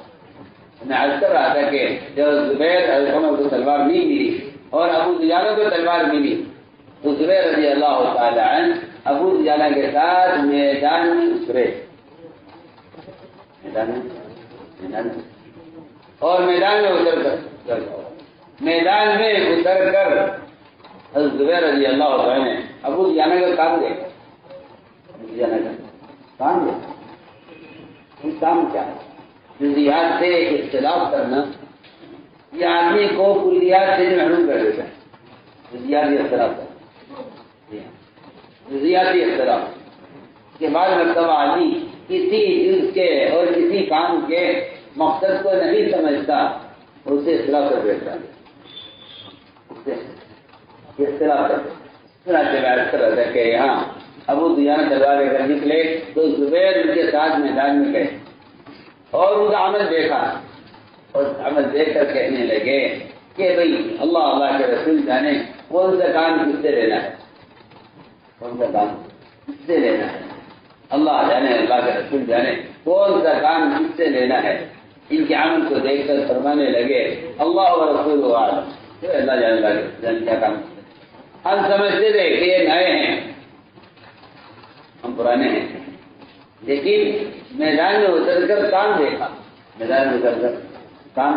میں عرض کر رہا تھا کہ جب زبیر عمر کو تلوار نہیں ملی اور ابو دجانہ کو تلوار ملی تو زبیر رضی اللہ تعالی عنہ ابو دجانہ کے ساتھ میدان میں اترے، میدان میں اور میدان میں اتر کر حضرت زبیر رضی اللہ عنہ نے ابو دجانہ کا کام دیکھا، ابو دجانہ کا کام دیکھا۔ یہ کام کیا ہے؟ جزیات سے اختلاف کرنا یہ آدمی کو کلیات سے محروم کر دیتا ہے۔ جزیاتی اختلاف کرنا، جزیاتی اختلاف کے بعد مرتبہ آدمی کسی جز کے اور کسی کام کے مقصد کو نہیں سمجھتا، اسے اختلاف کر بیٹھتا ہے، اختلاف کر رہتا ہے کہ یہاں ابو دجانہ تلوار لے کر نکلے تو زبیر ان کے ساتھ میدان میں گئے اور ان کا عمل دیکھا، اور عمل دیکھ کر کہنے لگے کہ بھئی اللہ کے رسول جانے کون سا کام کس سے لینا ہے، کون سا کام کس سے لینا ہے، اللہ جانے اللہ کے رسول جانے کون سا کام کس سے لینا ہے۔ ان کے عمل کو دیکھ کر فرمانے لگے اللہ و رسول عالم، اللہ جانے کیا کام۔ ہم سمجھتے تھے کہ یہ نئے ہیں، ہم پرانے ہیں، لیکن میدان میں اتر کر کام دیکھا، میدان میں اتر کر کام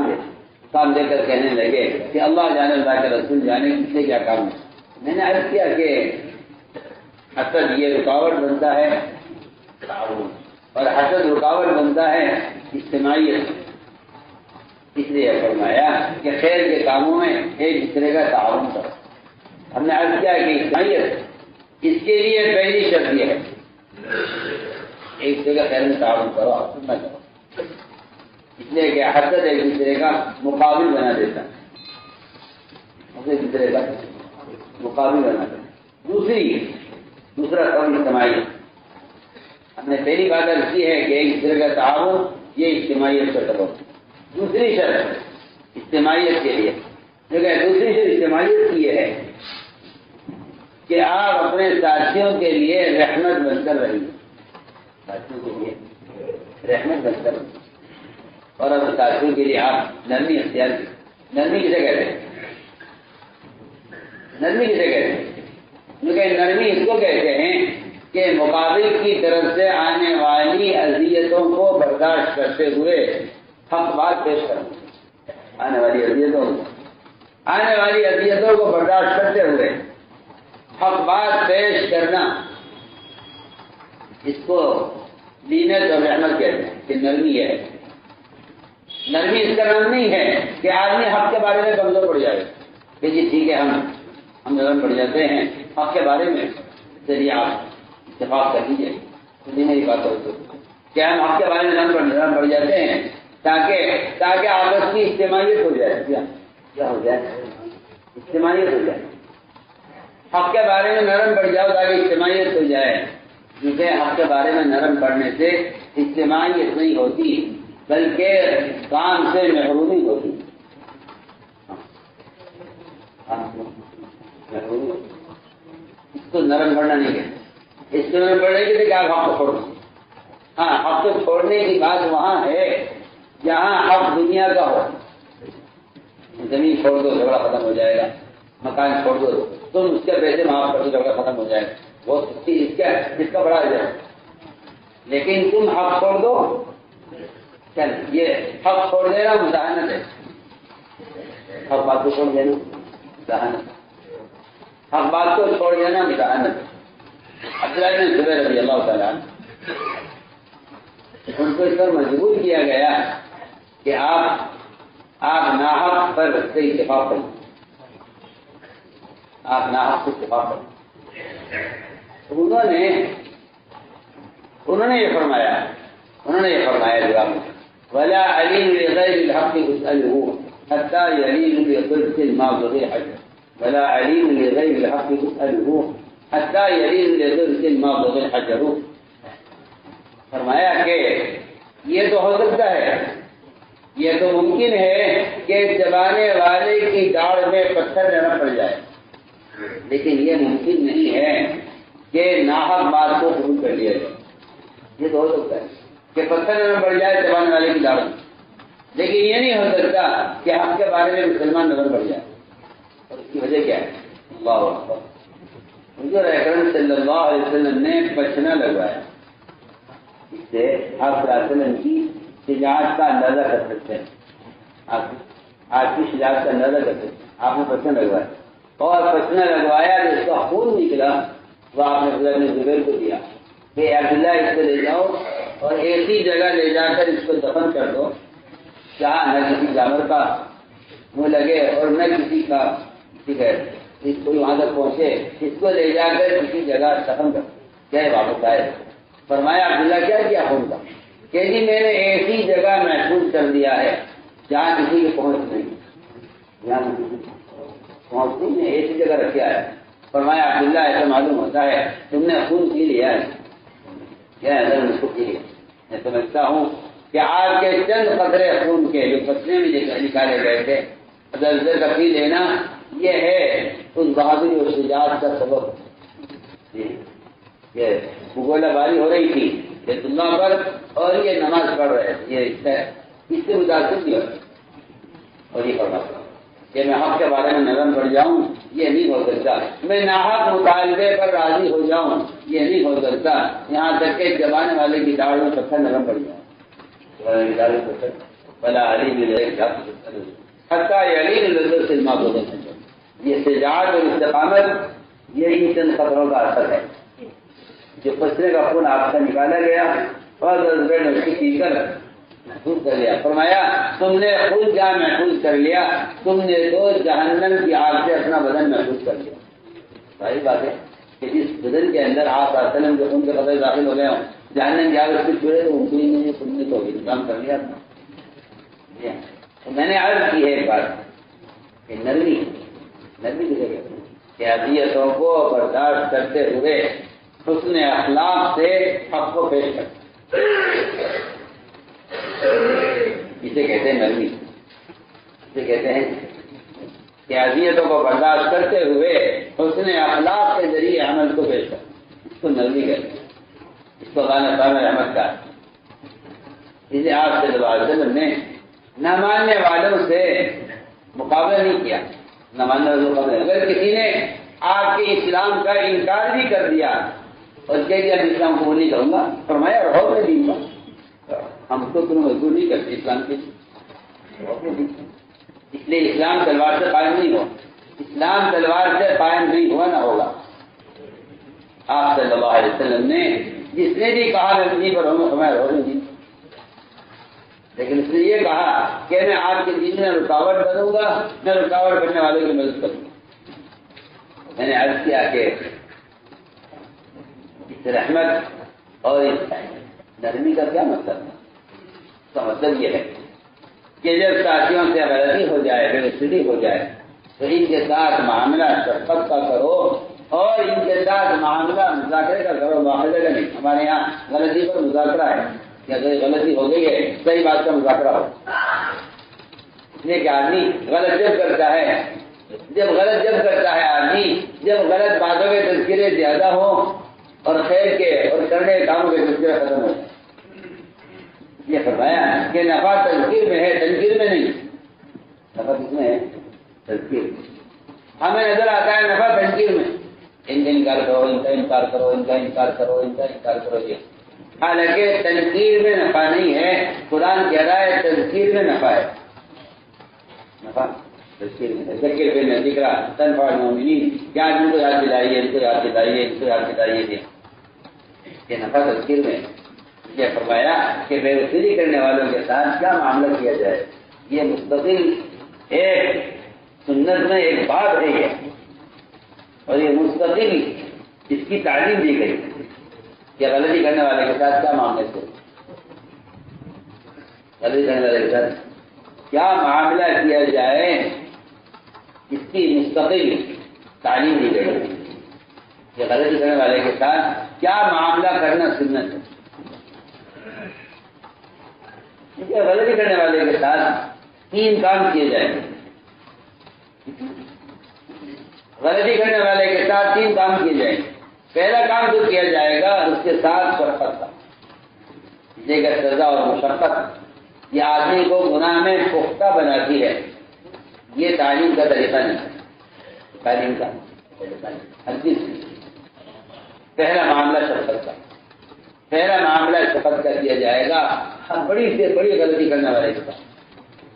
دیکھ کر کہنے لگے کہ اللہ جانے اللہ کے رسول جانے کس سے کیا کام ہے۔ میں نے عرض کیا کہ حسد یہ رکاوٹ بنتا ہے تعاون، اور حسد رکاوٹ بنتا ہے اجتماعیت۔ اس لیے فرمایا کہ خیر کے کاموں میں ایک دوسرے کا تعاون کرو۔ ہم نے عرض کیا کہ اجتماعیت اس کے لیے پہلی شرط یہ ہے ایک دوسرے کا خیر میں تعاون کرو، نہ کرو، اس لیے کہ حسد ایک دوسرے کا مقابل بنا دیتا ہے، ایک دوسرے کا مقابل بنا دیتا ہے۔ دوسرا کم اجتماعیت، ہم نے پہلی بات عرض کی ہے کہ ایک دوسرے کا تعاون یہ اجتماعیت کا سبب۔ دوسری شرط اجتماعیت کے لیے، لیکن دوسری شرط اجتماعیت کی یہ ہے کہ آپ اپنے ساتھیوں کے لیے رحمت بن کر رہیے، ساتھیوں کے لیے رحمت بن کر رہیے، اور اب ساتھیوں کے لیے آپ نرمی اختیار کی۔ نرمی کسے کہتے ہیں؟ نرمی کسے کہتے ہیں؟ کیونکہ نرمی اس کو کہتے ہیں کہ مقابل کی طرف سے آنے والی اذیتوں کو برداشت کرتے ہوئے حق بات پیش کرنا، آنے والی اذیتوں کو برداشت کرتے ہوئے حق بات پیش کرنا، اس کو دینت اور رحمت کہتے ہیں کہ نرمی ہے۔ نرمی اس کا نام نہیں ہے کہ آدمی حق کے بارے میں کمزور پڑ جائے کہ جی ٹھیک ہے ہم نرم پڑ جاتے ہیں حق کے بارے میں، چلیے آپ اتفاق کر لیجیے، سنی میری بات ہو تو کیا ہم حق کے بارے میں نرم پڑ جاتے ہیں تاکہ آپس کی اجتماعیت ہو جائے، کیا ہو جائے؟ اجتماعیت ہو جائے۔ حق کے بارے میں نرم پڑ جاؤ تاکہ اجتماعیت ہو جائے، کیونکہ حق کے بارے میں نرم پڑنے سے اجتماعیت نہیں ہوتی بلکہ کام سے محرومی ہوتی۔ اس کو نرم پڑنا نہیں کہتے، اس کو نرم پڑنے کے لیے کہ آپ حق کو چھوڑ دیں۔ ہاں، حق کو چھوڑنے کی بات وہاں ہے جہاں حق دنیا کا ہو، زمین چھوڑ دو جھگڑا ختم ہو جائے گا، مکان چھوڑ دو تم اس کے پیسے معاف کر دو جھگڑا ختم ہو جائے گا، وہ اس کا بڑا ہے۔ لیکن تم حق چھوڑ دو، چل یہ حق چھوڑ دینا مداحنت ہے، حق بات کو چھوڑ دینا مداحنت، حق بات کو چھوڑ دینا مداحنت۔ عبداللہ بن زبیر رضی اللہ تعالیٰ ان کو اس پر مجبور کیا گیا کہ آپ ناحق پر سے اتفاق کریں، آپ ناحق سے اتفاق کریں۔ انہوں نے یہ فرمایا جواب ولا علیم لغیر الحق اسأله حتى يلين بضرس ما بغي حجر، ولا علیم لغیر الحق اسأله حتى يلين بضرس ما بغي حجر۔ فرمایا کہ یہ تو ہو سکتا ہے، یہ تو ممکن ہے کہ چبانے والے کی داڑھ میں پتھر نہ پڑ جائے، لیکن یہ ممکن نہیں ہے کہ ناحق بات کو قبول کر لیا جائے۔ یہ تو ہو سکتا ہے کہ پتھر نہ پڑ جائے چبانے والے کی داڑھ میں، لیکن یہ نہیں ہو سکتا کہ حق کے بارے میں مسلمان نظر پڑ جائے۔ اور اس کی وجہ کیا ہے؟ اللہ اکبر، حضور اکرم صلی اللہ علیہ وسلم نے بچنا لگوایا، اس سے آپ صلی اللہ علیہ وسلم کی شجاعت کا اندازہ کر سکتے ہیں، آپ کی شجاعت کا اندازہ کر سکتے ہیں۔ آپ نے پچنا لگوایا، اور پچنا لگوایا تو اس کا خون نکلا، وہ آپ نے عبداللہ بن زبیر کو دیا کہ عبداللہ اس کو لے جاؤ اور ایسی جگہ لے جا کر اس کو دفن کر دو جہاں نہ کسی جانور کا منہ لگے اور نہ کسی کا اس کو وہاں تک پہنچے، اس کو لے جا کر کسی جگہ دفن کر کیا واپس آئے۔ فرمایا عبداللہ کیا خون کا؟ کہ جی میں نے ایسی جگہ محفوظ کر دیا ہے جہاں کسی کی پہنچ نہیں، جہاں پہنچ نہیں، ایسی جگہ رکھا ہے۔ فرمایا عبداللہ ایسا معلوم ہوتا ہے تم نے خون پی لیا ہے، کیا اس کو پی لیا؟ میں سمجھتا ہوں کہ آپ کے چند قطرے خون کے جو پسینے میں نکالے گئے تھے ادھر کا پی لینا یہ ہے اس بہادری اور شجاعت کا سبب۔ یہ گولا باری ہو رہی تھی بیت اللہ پر اور یہ نماز پڑھ رہے تھے، یہ اس سے متاثر نہیں ہوتا، اور یہ پڑھا کہ میں حق کے بارے میں نرم پڑ جاؤں یہ نہیں ہو سکتا، میں ناحق مطالبے پر راضی ہو جاؤں یہ نہیں ہو سکتا، یہاں تک کہ جبانے والے کی داڑھ میں پتھر نرم پڑ جائے، بلا علی حتیٰ علی لذت سے معبود ہے۔ یہ شجاعت اور استقامت یہی چند خطروں کا اثر ہے، جو پسرے کا خون آپ کا نکالا گیا اور حضرت نے اس کی پی کر محفوظ کر لیا. فرمایا تم نے خود کیا محفوظ کر لیا؟ تم نے تو جہنم کی آگ سے اپنا بدن محفوظ کر لیا. صحیح بات ہے کہ جس بدن کے اندر آپ وسلم کے خون کے قطرے داخل ہو گئے ہوں جہنم کی آگ اس کو چھوڑے تو ان کو ہی نہیں، تم نے تو انتظام کر لیا اپنا. تو میں نے عرض کی ہے ایک بات کہ نرمی کہ اذیتوں کو برداشت کرتے ہوئے حسن اخلاق سے حق کو پیش کرتے، اسے کہتے ہیں نرمی. اسے کہتے ہیں کہ اذیتوں کو برداشت کرتے ہوئے حسن اخلاق کے ذریعے عمل کو پیش کرتے، اس کو نرمی کہتے ہیں. اس کو غالب صاحب احمد کا اسے آپ صلی اللہ علیہ وسلم نے نہ ماننے والوں سے مقابلہ نہیں کیا. نہ ماننے والوں کا اگر کسی نے آپ کے اسلام کا انکار بھی کر دیا اور کہہ دیا میں اسلام کو نہیں کروں گا، فرمایا رہو میں دین کا، ہم تو تمہیں مزدور نہیں کرتے اسلام کے. اس لیے اسلام تلوار سے قائم نہیں ہوا، اسلام تلوار سے قائم نہیں ہوا نہ ہوگا. آپ صلی اللہ علیہ وسلم نے جس نے بھی کہا نبی پر ہمیں رہو میں دین، لیکن اس نے یہ کہا کہ میں آپ کے دین میں رکاوٹ بنوں گا، میں رکاوٹ کرنے والوں کی مدد کروں گا. میں نے عرض کیا کہ اس رحمت اور اس نرمی کا کیا مطلب ہے؟ اس کا مطلب یہ ہے کہ جب ساتھیوں سے غلطی ہو جائے، بے ہو جائے تو ان کے ساتھ معاملہ شفقت کا کرو اور ان کے ساتھ معاملہ مذاکرے کا کرو، معاہدے کا نہیں. ہمارے یہاں غلطی پر مذاکرہ ہے کہ اگر غلطی ہو گئی ہے صحیح بات کا مذاکرہ ہو. اس لیے کہ آدمی غلط جب کرتا ہے آدمی جب غلط باتوں کے تذکرے زیادہ ہوں اور خیر کے اور کرنے کاموں کے تذکرے ختم ہو. یہ فرمایا کہ نفع تذکیر میں ہے، تنقیر میں نہیں. نفع کس میں ہے؟ تذکیر. ہمیں نظر آتا ہے نفع تنقیر میں، ان کا انکار کرو، ان کا انکار کرو، ان کا انکار کرو، ان کا انکار کرو. یہ حالانکہ تنقیر میں نفع نہیں ہے. قرآن کہہ رہا ہے تذکیر میں نفع ہے. نفع تذکیر میں، ذکر پہ میں ذکر تنفع المؤمنین، کیا ان کو یاد دلائیے، ان کو یاد دلائیے، ان کو یاد دلائیے. یہ نفع تذکیر میں. یہ فرمایا کہ بے وصولی کرنے والوں کے ساتھ کیا معاملہ کیا جائے. یہ مستقل ایک سنت میں ایک بات ہے یہ، اور یہ مستقل اس کی تعلیم دی گئی کہ غلطی کرنے والے کے ساتھ کیا معاملے سے، غلطی کرنے والے کے ساتھ کیا معاملہ کیا جائے، اس کی مستقل تعلیم دی گئی کہ غلطی کرنے والے کے ساتھ کیا معاملہ کرنا سنت ہے. غلطی کرنے والے کے ساتھ 3 کام کیے جائیں گے. غلطی کرنے والے کے ساتھ 3 کام کیے جائیں گے. پہلا کام جو کیا جائے گا اس کے ساتھ شفقت کا، جے گا سزا اور مشقت یہ آدمی کو گناہ میں پختہ بناتی ہے. یہ تعلیم کا طریقہ نہیں ہے. تعلیم کا ہر چیز. پہلا معاملہ شفقت کا، پہلا معاملہ شفقت کا کیا جائے گا بڑی سے بڑی غلطی کرنے والے کے ساتھ،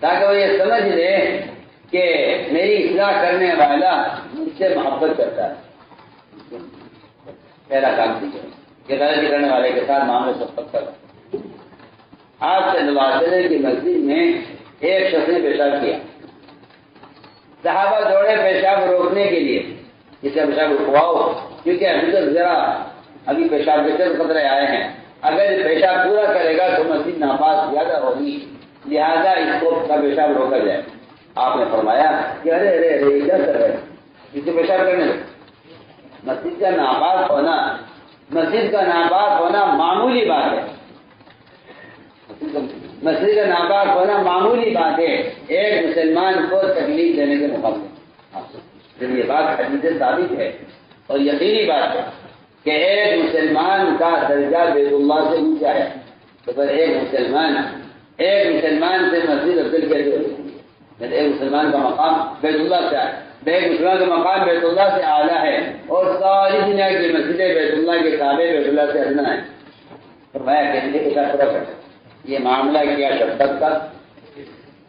تاکہ وہ یہ سمجھ لے کہ میری اصلاح کرنے والا مجھ سے محبت کرتا ہے. پہلا کام کیجیے کہ غلطی کرنے والے کے ساتھ معاملہ شفقت کرو. آج صلی اللہ علیہ وسلم کی مسجد میں ایک شخص نے پیشاب کیا. صحابہ دوڑے پیشاب روکنے کے لیے، جسے پیشاب رکواؤ، کیونکہ ابھی پیشاب کے چند خطرے آئے ہیں. اگر پیشاب پورا کرے گا تو مسجد ناپاک زیادہ ہوگی، لہذا اس کو کا پیشاب روکا جائے. آپ نے فرمایا کہ ارے ارے ارے کیا کر رہے ہیں، اسے پیشاب کرنے لگے. مسجد کا ناپاک ہونا معمولی بات ہے. مسجد کا ناپاک ہونا معمولی بات ہے ایک مسلمان کو تکلیف دینے کے مقابلے. یہ بات حدیث سے ثابت ہے اور یقینی بات ہے کہ ایک مسلمان کا درجہ بیت اللہ سے اونچا ہے. تو پھر ایک مسلمان سے مسجد افضل کیسے ہو سکتی ہے؟ ایک مسلمان کا مقام بیت اللہ سے ایک مسلمان کا مقام بیت اللہ سے اعلیٰ ہے اور ساری دنیا کی مسجدیں بیت اللہ کے کعبے بیت اللہ سے ادنا ہے. فرمایا کہنے کے ساتھ فرق ہے. یہ معاملہ کیا شفقت کا.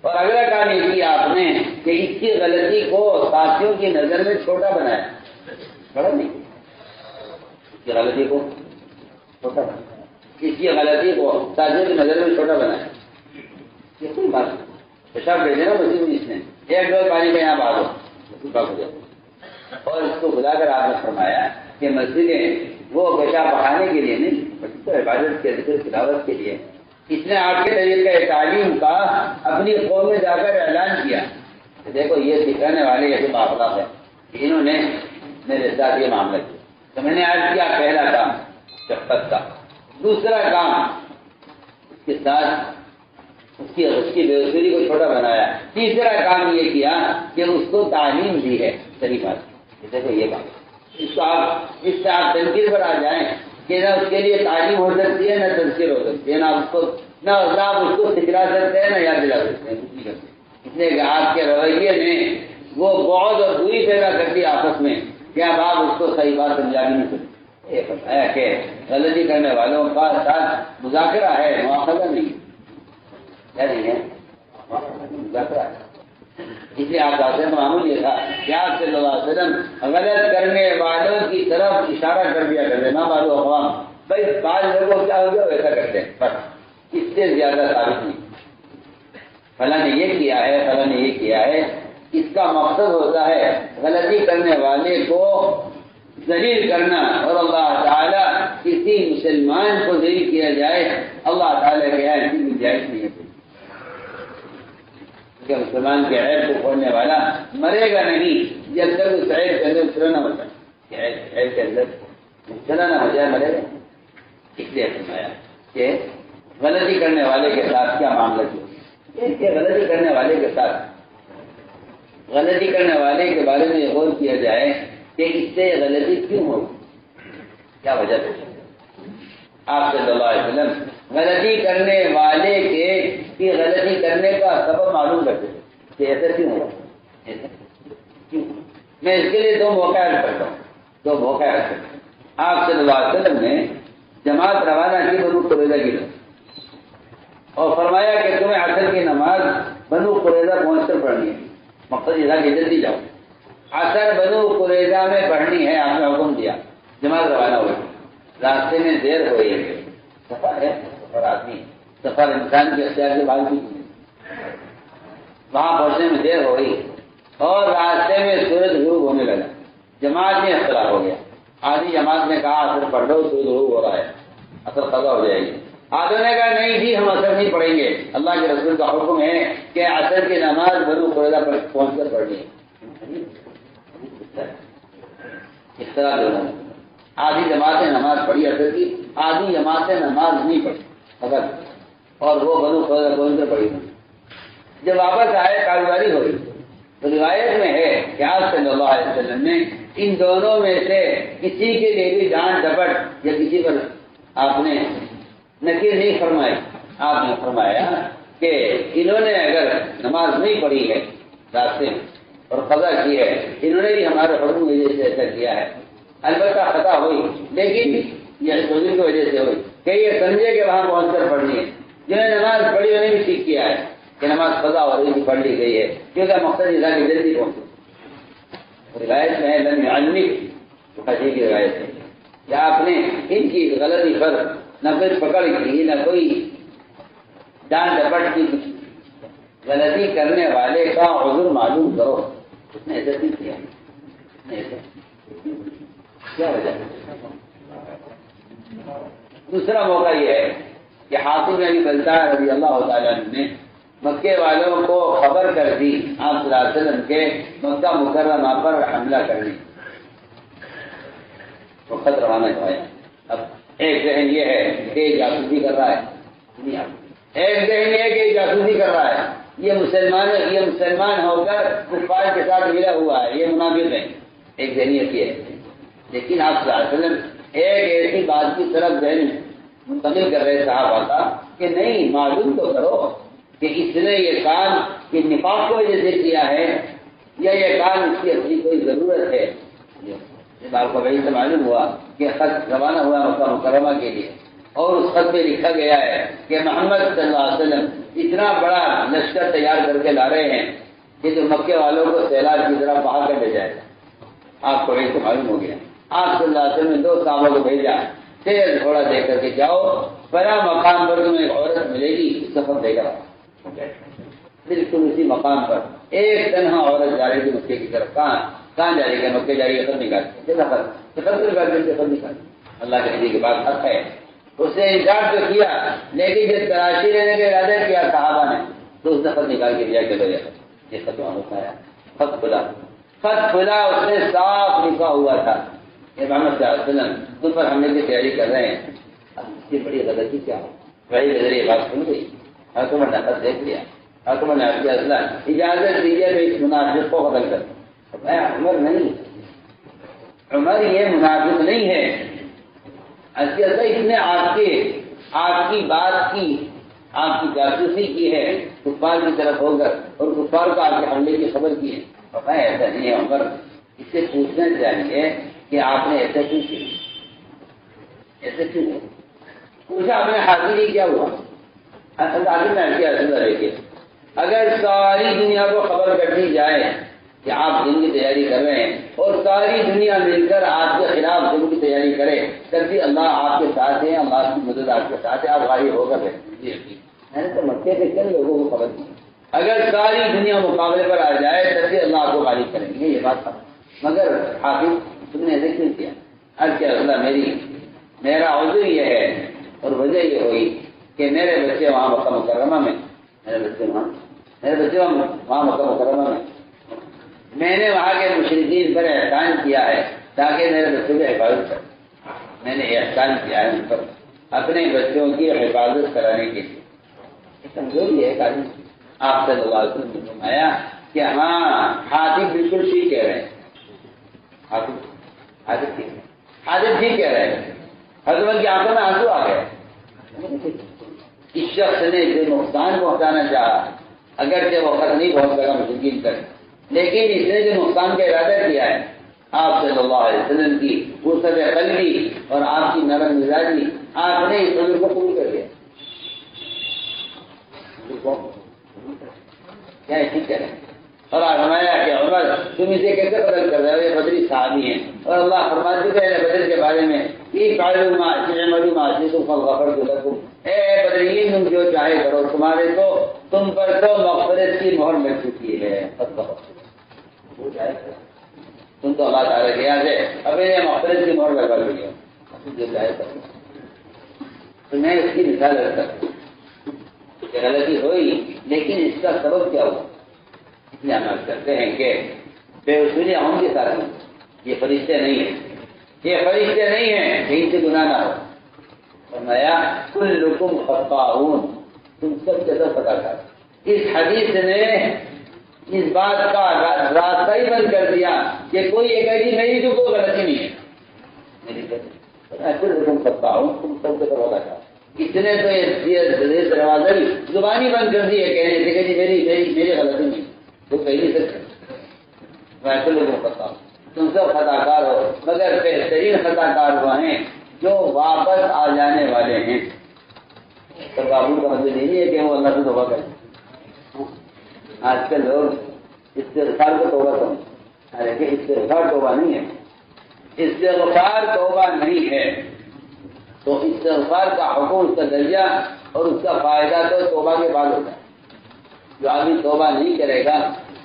اور اگلا کام یہ کیا آپ نے کہ اس کی غلطی کو ساتھیوں کی نظر میں چھوٹا بنایا، بڑا نہیں. اس کی غلطی کو چھوٹا بنایا، اس کی غلطی کو تاجر کی نظر میں چھوٹا بنایا، یہ کوئی بات نہیں۔ پیشاب بھیجے نا مسجد میں اس نے، ایک ڈول پانی کا یہاں بہا دو، اور اس کو بلا کر آپ نے فرمایا کہ مسجدیں وہ پیشاب بہانے کے لیے نہیں، بلکہ عبادت کے ذکر تلاوت کے لیے۔ اس نے آپ کے طریقہ تعلیم کا اپنی قوم میں جا کر اعلان کیا کہ دیکھو یہ سکھانے والے ایسے معاملات ہیں، انہوں نے میرے ساتھ یہ معاملہ کیا۔ تو میں نے آج کیا پہلا کام شفقت کا، دوسرا کام اس کے ساتھ اس کی بےوسوری کو چھوٹا بنایا، تیسرا کام یہ کیا کہ اس کو تعلیم دی ہے صحیح بات۔ دیکھو یہ بات اس سے آپ تنقید پر آ جائیں کہ نہ اس کے لیے تعلیم ہو سکتی ہے، نہ تذکر ہو سکتی ہے، نہ آپ اس کو سکھلا سکتے ہیں، نہ یاد دلا سکتے ہیں، کچھ نہیں کرتے۔ اس لیے کہ آپ کے رویے نے وہ بہت اور دوری پیدا کر دی آپس میں کہ اب آپ اس کو صحیح بات سمجھا بھی نہیں سکتے۔ یہ بتایا کہ غلطی کرنے والوں کا ساتھ مذاکرہ ہے، مواخذہ نہیں، کیا نہیں ہے، مذاکرہ ہے۔ اس لیے آپ کا معمول یہ تھا کہ آپ صلی اللہ علیہ وسلم غلط کرنے والوں کی طرف اشارہ کر دیا کرتے، نہ معلوم عوام بھائی بعض لوگوں کیا ہو گیا ویسا کرتے ہیں، بس اس سے زیادہ ثابت نہیں۔ فلاں نے یہ کیا ہے، فلاں نے یہ کیا ہے، اس کا مقصد ہوتا ہے غلطی کرنے والے کو ذلیل کرنا، اور اللہ تعالیٰ کسی مسلمان کو ذلیل کیا جائے اللہ تعالیٰ کے یہاں ایسی گنجائش نہیں ہے کہ مسلمان کے عیب کو کھولنے والا مرے گا نہیں جب تک اس عیب کے اندر اترا نہ ہو جائے، عیب کے اندر اترا نہ ہو جائے مرے گا۔ اس لیے فرمایا کہ غلطی کرنے والے کے ساتھ کیا معاملہ کیا کہ غلطی کرنے والے کے ساتھ غلطی کرنے والے کے بارے میں غور کیا جائے کہ اس سے غلطی کیوں ہو، کیا وجہ ہے۔ آپ صلی اللہ علیہ وسلم غلطی کرنے والے کی غلطی کرنے کا سبب معلوم کرتے تھے کہ ایسا کیوں ہوا، کیوں۔ میں اس کے لیے دو موقع کرتا ہوں، دو موقع کرتا ہوں۔ آپ صلی اللہ علیہ وسلم نے جماعت روانہ کی بنو قریظہ کی طرف اور فرمایا کہ تمہیں عصر کی نماز بنو قریظہ پہنچ کر پڑھنی ہے، مقصد یہ تھا کہ جلدی جاؤ، عصر بنو قریظہ میں پڑھنی ہے۔ آپ نے حکم دیا، جماعت روانہ ہوئی، راستے میں دیر ہوئی ہے، سفر ہے، سفر آدمی سفر انسان کے اختیار کے بعد بھی وہاں پہنچنے میں دیر ہو گئی اور راستے میں سورج غروب ہونے لگا، جماعت میں اختلاف ہو گیا۔ آدھی جماعت نے کہا عصر پڑھ لو، سورج غروب ہو رہا ہے، عصر قضا ہو جائے گی۔ آدھوں نے کہا نہیں جی ہم عصر نہیں پڑھیں گے، اللہ کے رسول کا حکم ہے کہ عصر کی نماز بنو قریظہ پر پہنچ کر پڑھنی ہے۔ اس طرح دونوں آدھی جماعت نے نماز پڑھی عصر کی، آدھی جماعت نے نماز نہیں پڑھی اگر، اور وہ بنو قریظہ پہنچ کر پڑھی۔ جب واپس آئے کاروباری ہوئی تو روایت میں ہے کہ آپ صلی اللہ علیہ وسلم نے ان دونوں میں سے کسی کے لیے بھی ڈانٹ ڈپٹ یا کسی پر آپ نے نکیر نہیں فرمائی۔ آپ نے فرمایا کہ انہوں نے اگر نماز نہیں پڑھی ہے راستے میں اور قضا کی ہے، انہوں نے بھی ہمارے حکم کی وجہ سے ایسا کیا ہے، البتہ خطا ہوئی لیکن یہ سوزی کی وجہ سے ہوئی کہ یہ سمجھے کہ وہاں پہنچ کر پڑھنی ہے۔ جنہوں نے نماز پڑھی انہوں نے بھی ٹھیک کیا ہے کہ نماز قضا ہو رہی تھی، پڑھ لی گئی ہے، کیونکہ مقصد یہ تھا کہ جلدی پہنچے۔ روایت میں ہے لم يعنف حجی کی روایت ہے کہ آپ نے ان کی غلطی پر نہ کوئی پکڑ کی نہ کوئی ڈانٹ ڈپٹ کی، غلطی کرنے والے کا عذر معلوم کرو، اس نے ایسا نہیں کیا، کیا وجہ ہے۔ دوسرا موقع یہ ہے کہ حاتم بن ابی بلتع رضی اللہ تعالیٰ عنہ نے مکے والوں کو خبر کر دی آپ صلی اللہ علیہ وسلم کے مکہ مکرمہ پر حملہ کرنے، وہ خط روانہ کروایا۔ اب ایک ذہن یہ ہے کہ یہ جاسوسی کر رہا ہے، ایک ذہن یہ کہ یہ جاسوسی کر رہا ہے، یہ مسلمان ہو کر کفار کے ساتھ ملا ہوا ہے، یہ منافق ہے، ایک ذہنیت یہ ہے۔ لیکن آپ صلی اللہ علیہ وسلم ایک ایسی بات کی طرف ذہن منتقل کر رہے صحابہ کا کہ نہیں، معلوم تو کرو کہ اس نے یہ کام کہ نفاق کی وجہ سے کیا ہے یا یہ کام اس کی اپنی کوئی ضرورت ہے۔ جب آپ کو وہی سے معلوم ہوا کہ خط روانہ ہوا مکہ مکرمہ کے لیے اور اس خط میں لکھا گیا ہے کہ محمد صلی اللہ علیہ وسلم اتنا بڑا لشکر تیار کر کے لا رہے ہیں کہ جو مکے والوں کو سیلاب کی طرح بہا کر لے جائے گا، آپ کو وہی سے معلوم ہو گیا۔ آپ صلی اللہ علیہ وسلم نے 2 صحابہ کو بھیجا، تیز گھوڑا دے کر کے جاؤ، بڑا مقام پر تمہیں ایک عورت ملے گی، سفر دے گا بالکل اسی مقام پر ایک تنہا عورت جا رہی تھی مکے کی طرف. کہاں جا رہی ہے؟ مکے جا رہی ہے، خط نکال اللہ کے نبی کے بعد حق ہے. اس نے انکار تو کیا، لیکن جب تلاشی لینے کا ارادہ کیا صحابہ نے تو اس نے خط نکال کے دیا کہ یہ خط ہوتا ہے. خط کھلا اس نے صاف لکھا ہوا تھا کہ محمد صلی اللہ علیہ وسلم تم پر حملے کی تیاری کر رہے ہیں. اب اس کی بڑی غلطی کیا ہو؟ وہی نظر یہ بات سن گئی، حکومت نے خط دیکھ لیا، حکومت نے اجازت دیجیے میں اس منافق کو قتل کر دوں. عمر نہیں، عمر یہ منافق نہیں ہے. اس نے آپ کی بات کی، آپ کی جاسوسی کی ہے کفار کی طرف ہو کر، اور کفار کو آپ کے حملے کی خبر کی ہے. پتا ہے ایسا نہیں ہے عمر، اس سے پوچھنا چاہیے کہ آپ نے ایسا کیوں کیا، ایسے کیوں پوچھا آپ نے حاصل ہی کیا ہوا. اگر ساری دنیا کو خبر کر دی جائے کہ آپ جنگ کی تیاری کر رہے ہیں اور ساری دنیا مل کر آپ کے خلاف جنگ کی تیاری کرے، تب بھی اللہ آپ کے ساتھ ہے، اللہ کی مدد آپ کے ساتھ ہے، آپ غالب ہو کر رہے. میں نے تو مکے کے کن لوگوں کو خبر دی، اگر ساری دنیا مقابلے پر آ جائے تب بھی اللہ آپ کو غالب کریں گے، یہ بات تھا. مگر حافظ تم نے ایسے کیوں کیا؟ اللہ میرا عذر یہ ہے اور وجہ یہ ہوئی کہ میرے بچے وہاں مکہ مکرمہ میں، میرے بچے وہاں مکہ مکرمہ میں، میں نے وہاں کے مشرکین پر احسان کیا ہے تاکہ میرے بچوں کی حفاظت کریں. میں نے احسان کیا ہے ان پر اپنے بچوں کی حفاظت کرانے کے لیے. کمزوری ہے آدمی. آپ صلی اللہ علیہ وسلم نے فرمایا کہ ہاں حاطب بالکل ٹھیک کہہ رہے ہیں، حاطب ٹھیک کہہ رہے ہیں. حضرت کی آنکھوں میں آنسو آ گئے. اس شخص نے جو نقصان پہنچانا چاہا، اگرچہ وہ خط نہیں پہنچ سکا مشرکین تک، لیکن اس نے جو نقصان کا ارادہ کیا ہے آپ صلی اللہ علیہ وسلم کی وسعت قلبی اور آپ کی نرم مزاجی، آپ نے اس عمر کو قبول کر لیا. کیا ٹھیک ہے؟ اور فرمایا کہ عمر تم اسے کیسے بدل کر رہے ہو؟ یہ بدری صحابی ہیں اور اللہ فرما چکے ہیں بدر کے بارے میں اے بدرین تم جو چاہے کرو، تمہارے تو تم پر تو مغفرت کی مہر لگ چکی ہے. تم تو اللہ تعالیٰ کے یاد ہے اب مغفرت کی مہر لگا لی ہے، جو چاہے کرو. تو میں اس کی مثال رکھتا ہوں کہ غلطی ہوئی، لیکن اس کا سبب کیا ہوا؟ اس لیے ہم کرتے ہیں کہ بے اصولی ہم کے ساتھ ہیں. یہ فرشتے نہیں ہیں، یہ فرشتے نہیں ہیں کہ ان سے گناہ نہ ہو. فرمایا کلکم خطاؤن، تم سب کے سب خطا کار. اس حدیث نے اس بات کا راستہ ہی بند کر دیا کہ کوئی یہ کہے کہ میری تو کوئی غلطی نہیں ہے، میری کلکم خطاؤن، تم سب کے سب خطا کار. اتنے تو یہ دروازہ زبانی بند کر دی ہے کہنے سے کہ جی میری غلطی نہیں، تو کہیں نہیں سکتے. میں کلکم خطاؤن، تم سب خطا کار ہو، مگر بہترین خطا کار وہ ہیں جو واپس آ جانے والے ہیں. تو قابل کا مطلب نہیں ہے کہ وہ اللہ سے توبہ کریں. آج کل لوگ استغفار کو توبہ سمجھتے ہیں، لیکن استغفار توبہ نہیں ہے. استغفار توبہ نہیں ہے. تو استغفار کا حکم، اس کا درجہ اور اس کا فائدہ تو توبہ کے بعد ہوتا ہے. جو آدمی توبہ نہیں کرے گا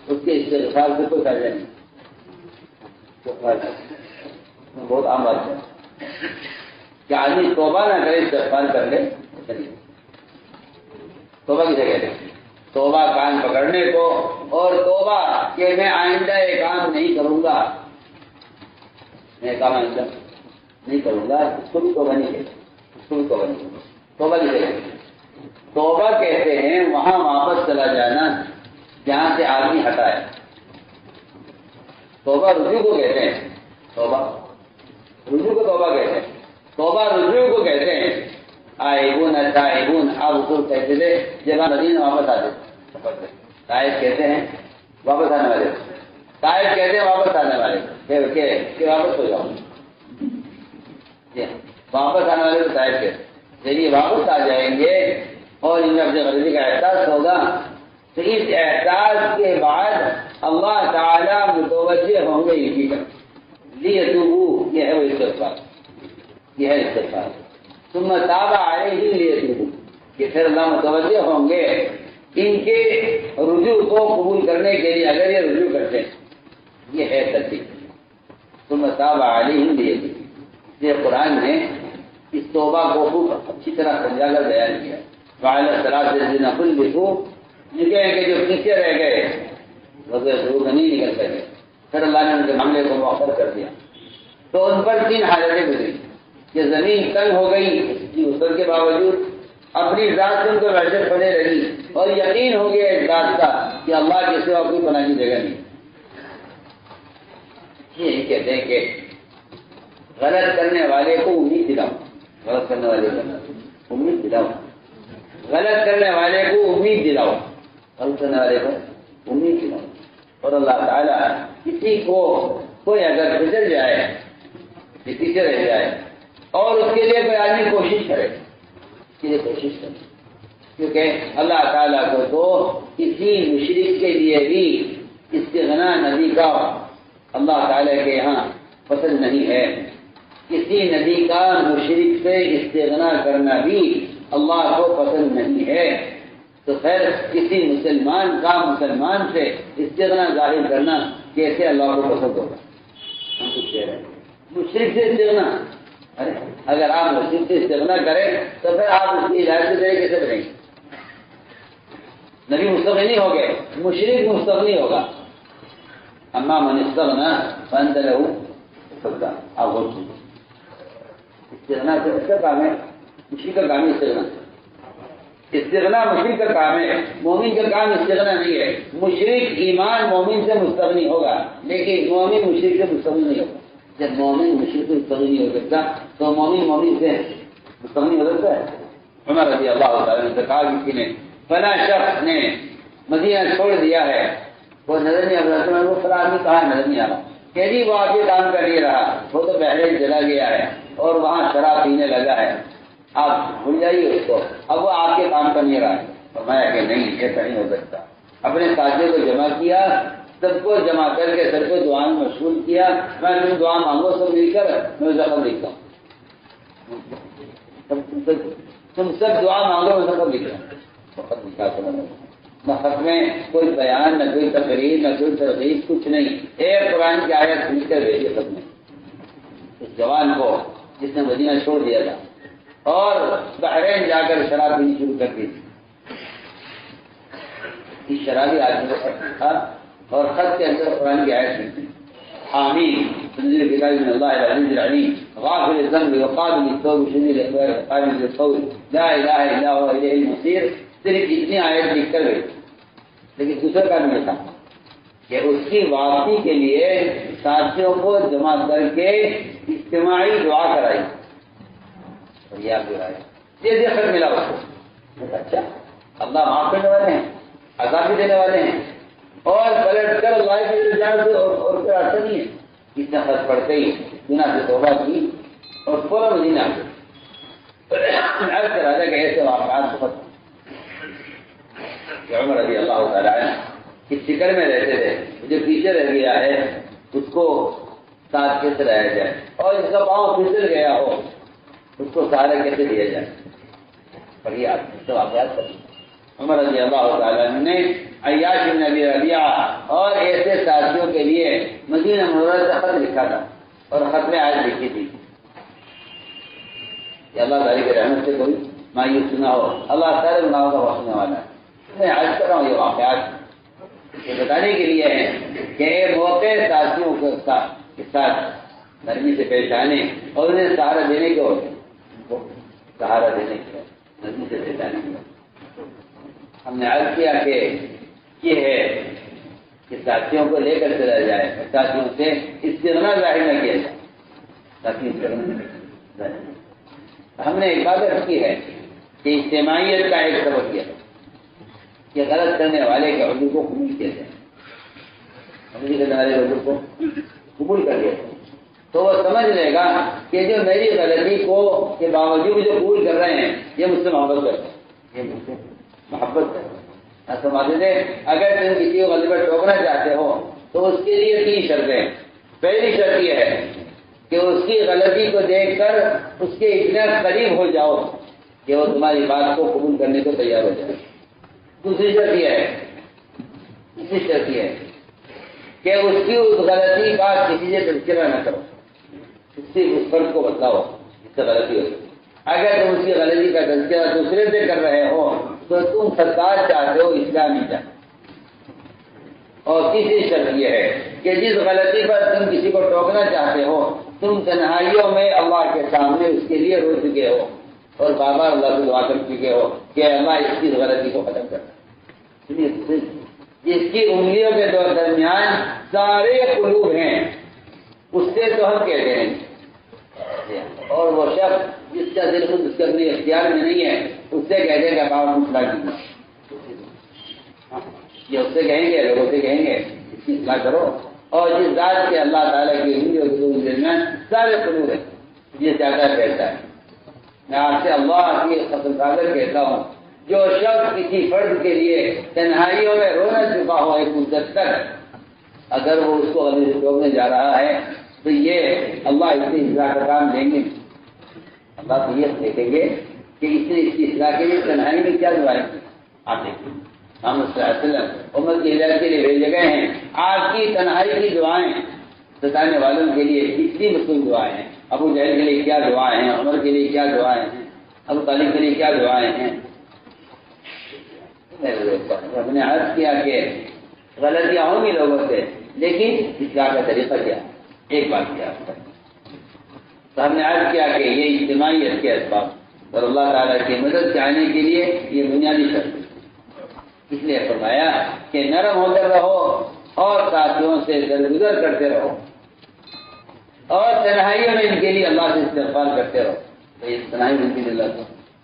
اس کے استغفار سے کوئی فائدہ نہیں. بہت عام بات ہے کہ آدمی توبہ نہ کرے استغفار کر لے. توبہ کسے کہتے ہیں؟ توبہ کان پکڑنے کو، اور توبہ کہ میں آئندہ یہ کام نہیں کروں گا، میں کام آئندہ نہیں کروں گا، اس کو بھی توبہ نہیں کہتے. اس کو بھی توبہ نہیں کہتے. توبہ کسے کہتے ہیں؟ توبہ کہتے ہیں وہاں واپس چلا جانا جہاں سے آدمی ہٹا ہے. توبہ رجوع کو کہتے ہیں. توبہ رجوع کو توبہ کہتے ہیں. توبہ رجوع کو کہتے ہیں. آئبون تائبون، آپ اصول کہتے تھے جب آپ مدینہ واپس آتے تھے. تائب کہتے ہیں واپس آنے والے، تائب کہتے ہیں واپس آنے والے کہ واپس ہو جاؤ. واپس آنے والے کو تائب کہتے ہیں. جب یہ واپس آ جائیں گے اور ان میں اپنے غلطی کا احساس ہوگا تو اس احساس کے بعد اللہ تعالیٰ متوجہ ہوں گے ان کی طرف. لیے تو یہ ہے وہ استغفار. یہ ہے استغفار. ثم تاب علیہم لیتوبوا کہ پھر اللہ متوجہ ہوں گے ان کے رجوع کو قبول کرنے کے لیے اگر یہ رجوع کرتے ہیں. یہ ہے ترتیب. ثم تاب علیہم لیتوبوا. یہ قرآن نے اس توبہ کو خوب اچھی طرح سمجھا کر بیان کیا. وعلی الصراط الذین خلفوا یہ کہیں کہ جو پیچھے رہ گئے وہ نہیں نکل سکے پھر اللہ نے ان کے معاملے کو مؤخر کر دیا. تو ان پر 3 حالتیں گزری کہ زمین تنگ ہو گئی اس کی وسعت کے باوجود اپنی ذات سے ان کو وحشت پڑے رہی اور یقین ہو گیا اس بات کا کہ اللہ کے سوا کوئی پناہ کی جگہ نہیں. یہی کہتے ہیں کہ غلط کرنے والے کو امید دلاؤ. غلط کرنے والے کو امید دلاؤ. غلط کرنے والے کو امید دلاؤ. غلط کرنے والے کو امید دلاؤ. اور اللہ تعالیٰ کسی کو کوئی اگر گزر جائے پیچھے رہ جائے اور اس کے لیے کوئی آدمی کوشش کرے اس کے لیے کوشش کرے کیونکہ اللہ تعالیٰ کو تو کسی مشرک کے لیے بھی استغنا نبی کا اللہ تعالیٰ کے یہاں پسند نہیں ہے. کسی نبی کا مشرک سے استغنا کرنا بھی اللہ کو پسند نہیں ہے. تو خیر کسی مسلمان کا مسلمان سے استغنا ظاہر کرنا کیسے اللہ کو پسند ہوگا؟ ہم کچھ کہہ رہے ہیں مشرک سے استغنا. ارے اگر آپ مشرک سے استغنا کریں تو پھر آپ اس کی ہدایت سے کیسے بنیں گے؟ نبی مستغنی نہیں ہو گئے مشرک مستغنی ہوگا. اما من استغنا فانت له صدقہ. آپ غور کیجیے استغنا سے اس کا کام ہے مشرک کا کام ہے استغنا. استغنا مشرک کا کام ہے مومن کا کام استغنا نہیں ہے. مشرک ایمان مومن سے مستغنی ہوگا لیکن مومن مشرک سے مستغنی نہیں ہوگا. جب مومن مشرک سے مستغنی نہیں ہو سکتا تو مومن سے مستغنی ہو سکتا ہے. عمر رضی اللہ تعالیٰ نے کہا کسی نے فلاں شخص نے مدینہ چھوڑ دیا ہے وہ نظر نہیں آ رہا. وہ فلاں آدمی کہاں نظر نہیں آ رہا کہ جی وہ آپ یہ کام کر نہیں رہا وہ تو بحرین چلا گیا ہے اور وہاں شراب پینے لگا ہے آپ بھول جائیے اس کو اب وہ آپ کے کام کر نہیں رہا ہے. فرمایا کہ نہیں ایسا نہیں ہو سکتا. اپنے ساتھیوں کو جمع کیا سب کو جمع کر کے سب کو دعا میں مشغول کیا. میں تم دعا مانگو سب مل کر میں زخم لکھتا ہوں. تم سب دعا مانگو میں زخم لکھ رہا ہوں. نہ خط میں کوئی بیان نہ کوئی تقریر نہ کوئی ترغیب کچھ نہیں. ایک قرآن کی آیت لکھ کر بھیجے سب نے اس جوان کو جس نے مدینہ چھوڑ دیا تھا اور بحرین جا کر شراب پینی شروع کر دی تھی. اس شرابی آدمی کو خط لکھا اور خط کے اندر قرآن کی آیت لکھی حامین تنزیل کتاب من اللہ العزیز العلیم غافر الذنب وقابل التوب شدید العقاب قابل للتوب لا الہ الا هو الیہ المصیر. صرف اتنی آیت لکھ کر گئی. لیکن دوسرا کام یہ تھا کہ اس کی واپسی کے لیے ساتھیوں کو جمع کر کے اجتماعی دعا کرائی. اور یہ آپ جیسے خط ملا اس کو اچھا اللہ معاف کرنے والے ہیں عذاب بھی دینے والے ہیں اور پلٹ کر اللہ کی اجازت اور پھر ایسا نہیں ہے. اتنا خط پڑھتے ہی گناہ سے توبہ کی اور فوراً مدینہ عرض کرا کہ ایسے واقعات بہت عمر رضی اللہ تعالیٰ اس فکر میں رہتے تھے جو پیچھے رہ گیا ہے اس کو ساتھ کیسے لایا جائے اور اس کا پاؤں پھسل گیا ہو اس کو سہارا کیسے دیا جائے. پر یہ آپ واقعات کر عمر رضی اللہ تعالیٰ نے عیاش بن ابی ربیعہ اور ایسے ساتھیوں کے لیے مدینہ منورہ سے خط لکھا تھا اور خط میں آیت لکھی تھی کہ اللہ تعالیٰ کی رحمت سے کوئی مایوس نہ ہو اللہ سارے گناہوں کا بخشنے والا ہے. میں عرض کر رہا ہوں یہ واقعات یہ بتانے کے لیے ہے کہ یہ موقع ساتھیوں کے ساتھ نرمی سے پیش آنے اور انہیں سہارا دینے کے ہوتے سہارا دینے کے نرمی سے پیش آنے کے. ہم نے عرض کیا کہ یہ ہے کہ ساتھیوں کو لے کر چلا جائے ساتھیوں سے استغنا ظاہر نہ کیا جائے. ہم نے ایک بات کی ہے کہ اجتماعیت کا ایک سبب کیا کہ غلط کرنے والے کے عذر کو قبول کیا جائے. عذر کرنے والے کے عذر کو قبول کر لیا تو وہ سمجھ لے گا کہ جو میری غلطی کو کے باوجود جو قبول کر رہے ہیں یہ مجھ سے محبت کرتے ہیں یہ مجھ سے محبت کرتے ہیں. سمجھتے تھے اگر تم کسی کو غلطی پر ٹوکنا چاہتے ہو تو اس کے لیے 3 شرطیں. پہلی شرط یہ ہے کہ اس کی غلطی کو دیکھ کر اس کے اتنے قریب ہو جاؤ کہ وہ تمہاری بات کو قبول کرنے کو تیار ہو جائے۔ دوسری شرط یہ ہے کہ اس کی اس غلطی کا کسی سے تذکرہ نہ کرو، اس فرد کو بتلاؤ جس سے غلطی ہوتی۔ اگر تم اس کی غلطی کا تذکرہ دوسرے سے کر رہے ہو تو تم فساد چاہتے ہو، اصلاح نہیں چاہتے۔ اور تیسری شرط یہ ہے کہ جس غلطی پر تم کسی کو ٹوکنا چاہتے ہو تم تنہائیوں میں اللہ کے سامنے اس کے لیے رو چکے ہو اور بابا اللہ سے دعا کر چکے ہو کہ اللہ اس کی غلطی کو ختم کر۔ جس کی انگلیوں کے درمیان سارے قلوب ہیں اس سے تو ہم کہتے ہیں، اور وہ شخص جس کا دل خود اس کے اپنے اختیار میں نہیں ہے اس سے کہتے ہیں کہ بابا مسئلہ کیجیے، یہ اس سے کہیں گے، لوگوں سے کہیں گے اس کی اصلاح کرو۔ اور جس ذات کے اللہ تعالیٰ کی انگلیوں کے درمیان سارے قلوب ہیں، یہ زیادہ کہتا ہے۔ میں آپ سے اللہ کی قسم کھا کر کہتا ہوں، جو شخص کسی فرد کے لیے تنہائیوں میں رونا چکا ہو ایک مدت تک، اگر وہ اس کو غلطی سے ٹوکنے جا رہا ہے تو یہ اللہ اس سے اصلاح کا کام دیں گے۔ اللہ تو یہ دیکھیں گے کہ اس نے اس کی اصلاح کے لیے تنہائی میں کیا دعائیں کی۔ آپ دیکھیں محمد صلی اللہ علیہ وسلم امت کی ہدایت کے لیے بھیجے گئے ہیں۔ آپ کی تنہائی کی دعائیں ستانے والوں کے لیے کتنی مشکل دعائیں ہیں۔ ابو جہل کے لیے کیا دعائیں ہیں، عمر کے لیے کیا دعائیں ہیں، ابو طالب کے لیے کیا دعائیں ہیں۔ ہم نے عرض کیا کہ غلطیاں ہوں گی لوگوں سے، لیکن اصلاح کا طریقہ کیا؟ ایک بات کیا تو ہم نے عرض کیا کہ یہ اجتماعیت کے اسباب اور اللہ تعالیٰ کی مدد چاہنے کے لیے یہ بنیادی شرط ہے۔ اس لیے فرمایا کہ نرم ہو کر رہو اور ساتھیوں سے درگزر کرتے رہو اور تنہائیوں میں ان کے لیے اللہ سے استغفار کرتے رہو۔ تو یہ تنہائی میں ان کے لیے اللہ سے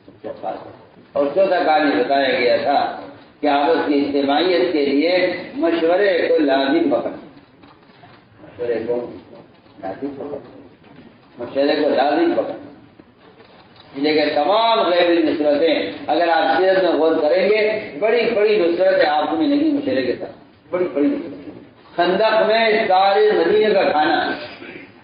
استغفار کرو۔ اور چوتھا کام یہ بتایا گیا تھا کہ آپس کی اجتماعیت کے لیے مشورے کو لازم پکڑنا، مشورے کو لازم پکڑنا، لیکن تمام غیبی نصرتیں اگر آپ سیرت میں غور کریں گے، بڑی بڑی نصرتیں آپ کو ملیں گی مشورے کے ساتھ، بڑی بڑی نصرتیں۔ خندق میں سارے مدینے کا کھانا،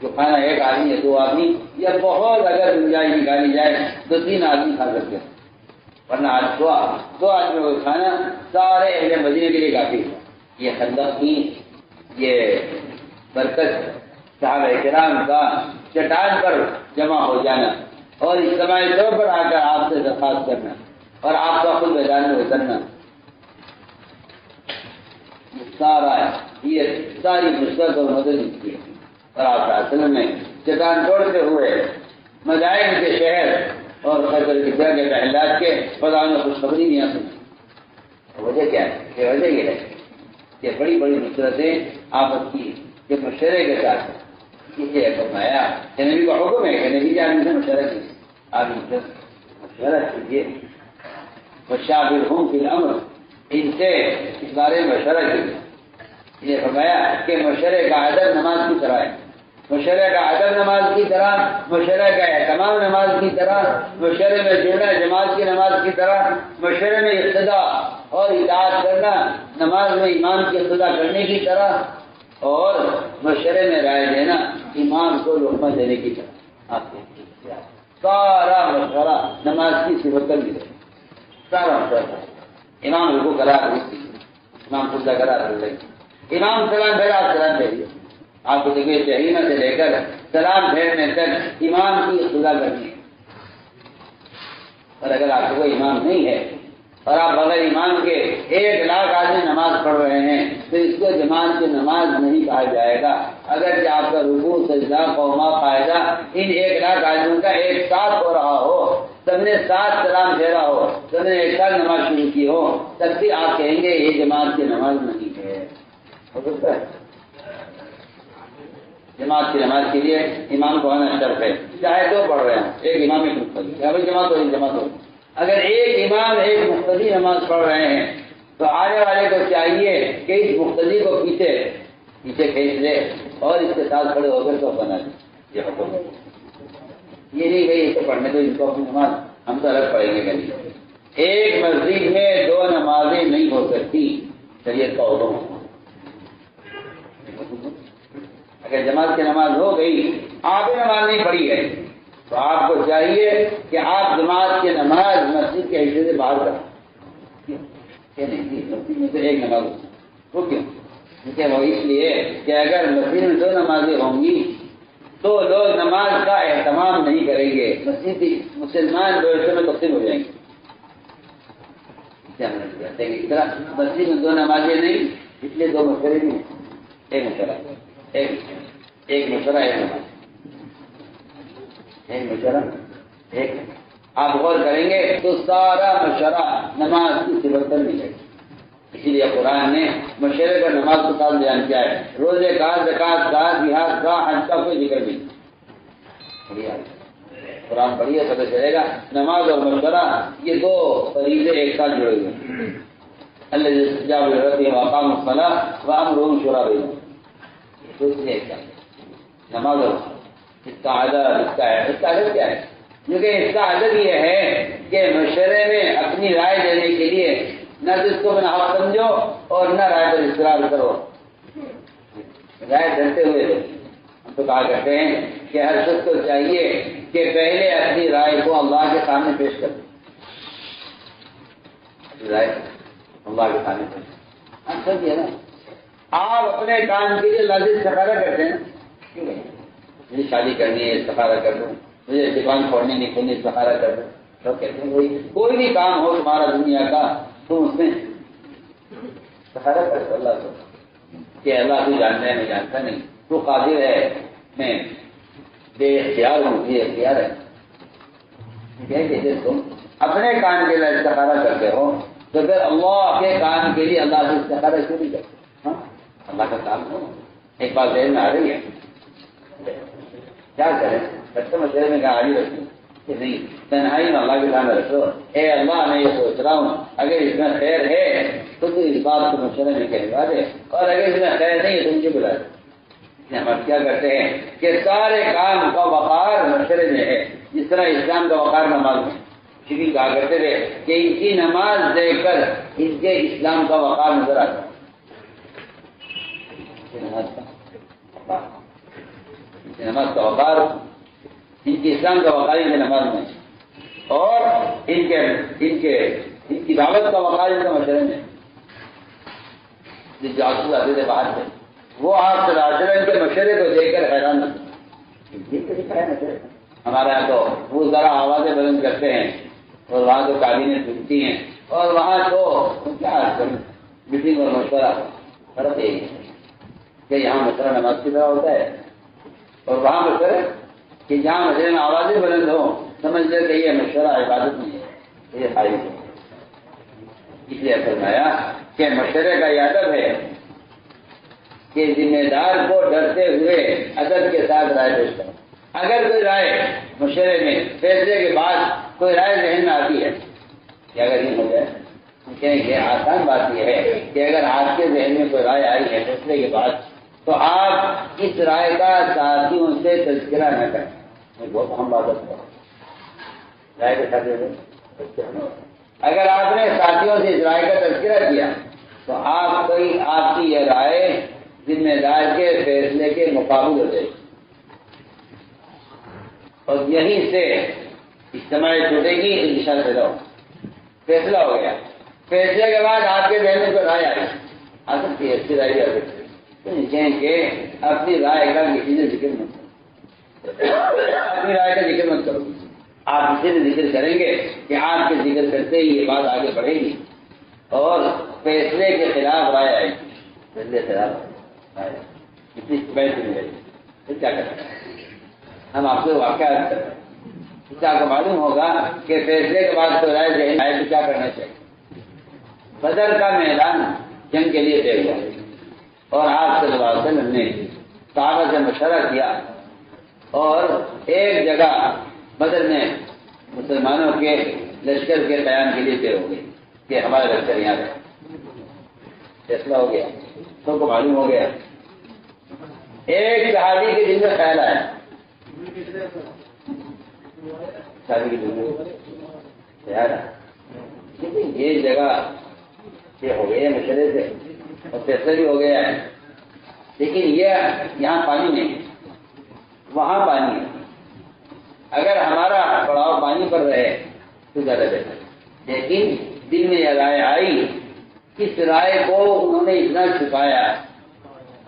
جو کھانا ایک آدمی یا دو آدمی یا بہت اگر گنجائش نکالی جائے تو 3 آدمی کھا سکتے ہیں، ورنہ آج دو آدمیوں کا کھانا سارے اہل مدینے کے لیے کافی ہے۔ یہ خندق کی یہ برکت، صحابہ کرام کا چٹان پر جمع ہو جانا اور اجتماعی طور پر آ کر آپ سے درخواست کرنا اور آپ کا خود میدان میں اترنا، یہ ساری نصرت اور مدد کی ہے۔ اور آپ اصل میں چٹان توڑتے ہوئے مدائن کے شہر اور خیبر کے پہلات کے فضا میں خوشخبری نہیں آ سکتی۔ وجہ کیا ہے؟ یہ وجہ یہ ہے کہ بڑی بڑی نصرتیں آپس کی کہ مشورے کے ساتھ اسے فرمایا کہ نبی کا حکم ہے کہ نبی جان سے مشورہ کیجیے، آپ مشورہ کیجیے، وشاورہم فی الامر، ان سے اس بارے میں مشورہ کیجیے۔ یہ فرمایا کہ مشورے کا ادب نماز کی طرح ہے، مشورے کا ادب نماز کی طرح، مشورے کا اہتمام نماز کی طرح، مشورے میں جڑنا جماعت کی نماز کی طرح، مشورے میں اقتداء اور اطاعت کرنا نماز میں امام کی اقتداء کرنے کی طرح، اور مشورے میں رائے دینا امام کو لقمہ دینے کی طرح۔ آپ دیکھیے سارا مشورہ نماز کی صفت کر دی، سارا مشورہ امام رکوع کرا امام سجدہ کرا امام سلام پھیرا آپ سلام پھیریے، آپ کو دیکھیے تحریمہ سے لے کر سلام پھیرنے تک امام کی اقتداء کرنی ہے۔ اور اگر آپ کو کوئی امام نہیں ہے اور آپ بغیر امام کے 1 لاکھ آدمی نماز پڑھ رہے ہیں تو اس کو جماعت کی نماز نہیں کہا جائے گا، اگر کہ آپ کا رکوع سجدہ قومہ قاعدہ ان 1 لاکھ آدمیوں کا ایک ساتھ ہو رہا ہو، سب نے ساتھ سلام پھیرا ہو، سب نے ایک ساتھ نماز شروع کی ہو، تب بھی آپ کہیں گے یہ جماعت کی نماز نہیں ہے۔ ہو سکتا ہے جماعت کی نماز کے لیے امام کو آنا شرط ہے، چاہے 2 پڑھ رہے ہیں، ایک امام ایک مقتدی، جماعت ہو جماعت ہو۔ اگر ایک امام ایک مقتدی نماز پڑھ رہے ہیں تو آنے والے کو چاہیے کہ اس مقتدی کو پیچھے کھینچ لے اور اس کے ساتھ کھڑے ہو کر تو بنا دے۔ یہ حکم ہے، یہ نہیں کہ اسے پڑھنے تو ان کو اپنی نماز ہم تو الگ پڑھیں گے کبھی۔ ایک مسجد میں 2 نمازیں نہیں ہو سکتی، شریعت کا حکم ہے۔ اگر جماعت کی نماز ہو گئی آپ نے نماز نہیں پڑھی ہے تو آپ کو چاہیے کہ آپ جماعت کی نماز مسجد کے حصے سے باہر کریں. مسجد میں تو ایک نماز وہ کیوں؟ کیونکہ وہ اس لیے کہ اگر مسجد میں 2 نمازیں ہوں گی تو لوگ نماز کا اہتمام نہیں کریں گے، مسجد مسلمان 2 حصوں میں تقسیم ہو جائیں گے. اس طرح مسجد میں 2 نمازیں نہیں، اس لیے 2 مشورے نہیں، ایک مشورہ، ایک مشورہ، ایک نماز، ایک مشورہ ایک. آپ غور کریں گے تو سارا مشورہ نماز کی صفت پر ملے گا. اسی لیے قرآن نے مشورے پر نماز کو ساتھ بیان کیا ہے. روزے کا، زکات کا، جہاد کا، حج کا کوئی ذکر نہیں. قرآن پڑھیے پتہ چلے گا نماز اور مشورہ یہ 2 فریضے ایک ساتھ جڑے ہوئے. اللہ استجاب لربهم واقاموا الصلاة وامرهم شورى بينهم. دوسرے ایک ساتھ نماز اور اس کا عدد کیا ہے؟ کیونکہ اس کا عدد یہ ہے کہ مشورے میں اپنی رائے دینے کے لیے نہ جس کو بنا حق سمجھو اور نہ رائے پر اصرار کرو. رائے ڈرتے ہوئے ہم تو کہا کرتے ہیں کہ ہر شخص کو چاہیے کہ پہلے اپنی رائے کو اللہ کے سامنے پیش کر دیں. رائے اللہ کے سامنے پیش اچھا ہے نا. آپ اپنے کام کے لیے لازم استخارہ کرتے ہیں، کیوں نہیں؟ مجھے شادی کرنی ہے استخارہ کر دوں، مجھے دکان کھولنی نہیں کھولنی استخارہ کر دوں. تو کہتے ہیں کوئی بھی کام ہو تمہارا دنیا کا تم اس میں استخارہ کر دو اللہ کو کہ اللہ تو جانتا ہے میں جانتا نہیں، تو قادر ہے، میں بے اختیار ہوں، یہ اختیار ہے. تم اپنے کام کے لیے استخارہ کرتے ہو تو پھر اللہ کے کام کے لیے اللہ سے استخارہ کیوں نہیں کرتے؟ اللہ کا کام ہو. ایک بات ذہن میں آ رہی ہے، کیا کریں؟ سچے مشورے میں کہا آگے رکھیں کہ نہیں، تنہائی میں اللہ کے سامنے رکھو. اے اللہ میں یہ سوچ رہا ہوں اگر اس میں خیر ہے تو اس بات کو مشورے میں کہلوا دے، اور اگر اس میں خیر نہیں ہے تو مجھے بلا دے. ہم کیا کرتے ہیں کہ سارے کام کا وقار مشورے میں ہے. جس طرح اسلام کا وقار نماز میں شبی کہا کرتے تھے کہ ان کی نماز دیکھ کر ان کے اسلام کا وقار نظر آتا ہے. نماز کا وقار، ان کی اسلام کا وقار ان کی نماز میں، اور ان کی دعوت کا وقار ان کا مشورے میں. جو جاسوس آتے تھے باہر سے وہ آپ صلی اللہ علیہ وسلم کے مشورے کو دیکھ کر حیران ہوتے. ہمارے یہاں تو وہ ذرا آوازیں بلند کرتے ہیں اور وہاں تو کابینیں ٹوٹتی ہیں، اور وہاں تو کیا میٹنگ اور مشورہ فرق یہی ہے کہ یہاں مشورہ نماز کی طرح ہوتا ہے اور وہاں مشورہ کہ جہاں مسئلے میں آوازیں بلند ہوں سمجھ لے کہ یہ مشورہ عبادت نہیں ہے، یہ خارج ہے. اس لیے فرمایا کہ مشورے کا یہ ادب ہے کہ ذمہ دار کو ڈرتے ہوئے ادب کے ساتھ رائے پیش کرو. اگر کوئی رائے مشورے میں فیصلے کے بعد کوئی رائے ذہن میں آتی ہے کہ اگر یہ ہو جائے کہیں گے آسان بات یہ ہے کہ اگر آپ کے ذہن میں کوئی رائے آئی ہے فیصلے کے بعد تو آپ اس رائے کا ساتھیوں سے تذکرہ نہ کریں. بہت اہم بات ہے رائے کے ساتھ. اگر آپ نے ساتھیوں سے اس رائے کا تذکرہ کیا تو آپ کی یہ رائے ذمہ دار کے فیصلے کے مقابل ہو جائے گی، اور یہیں سے اجتماع ٹوٹے گی. انشاء پیدا ہو فیصلہ ہو گیا، فیصلے کے بعد آپ کے ذہن میں کوئی رائے آ سکتی ہے، اچھی رائے آ سکتی ہے کہ اپنی رائے کا کسی نے ذکر مت کرو، اپنی رائے کا ذکر مت کرو. آپ کسی سے ذکر کریں گے کہ آپ کے ذکر کرتے ہی یہ بات آگے بڑھے گی اور فیصلے کے خلاف رائے آئے گی. فیصلے کے خلاف رائے کتنی پیسے ملے گی پھر کیا کریں؟ ہم آپ کو واقعات کرتے ہیں اس سے آپ کو معلوم ہوگا کہ فیصلے کے بعد تو رائے ذہن آئے تو کیا کرنا چاہیے. بدر کا میدان جنگ کے لیے طے ہوا اور آپ صلی اللہ علیہ وسلم نے صحابہ سے مشورہ کیا اور ایک جگہ بدر میں مسلمانوں کے لشکر کے قیام کے لیے طے ہو گئی کہ ہمارا لشکر یہاں ہے. فیصلہ ہو گیا، سب کو معلوم ہو گیا. ایک صحابی کے دل میں خیال آیا شادی کی دل میں یہ جگہ یہ ہو گئی ہے مشورے سے اور فیصلہ بھی ہو گیا ہے، لیکن یہ یہاں پانی نہیں ہے وہاں پانی ہے. اگر ہمارا پڑاؤ پانی پر رہے تو زیادہ بہتر. لیکن دل میں یہ رائے آئی، اس رائے کو انہوں نے اتنا چھپایا،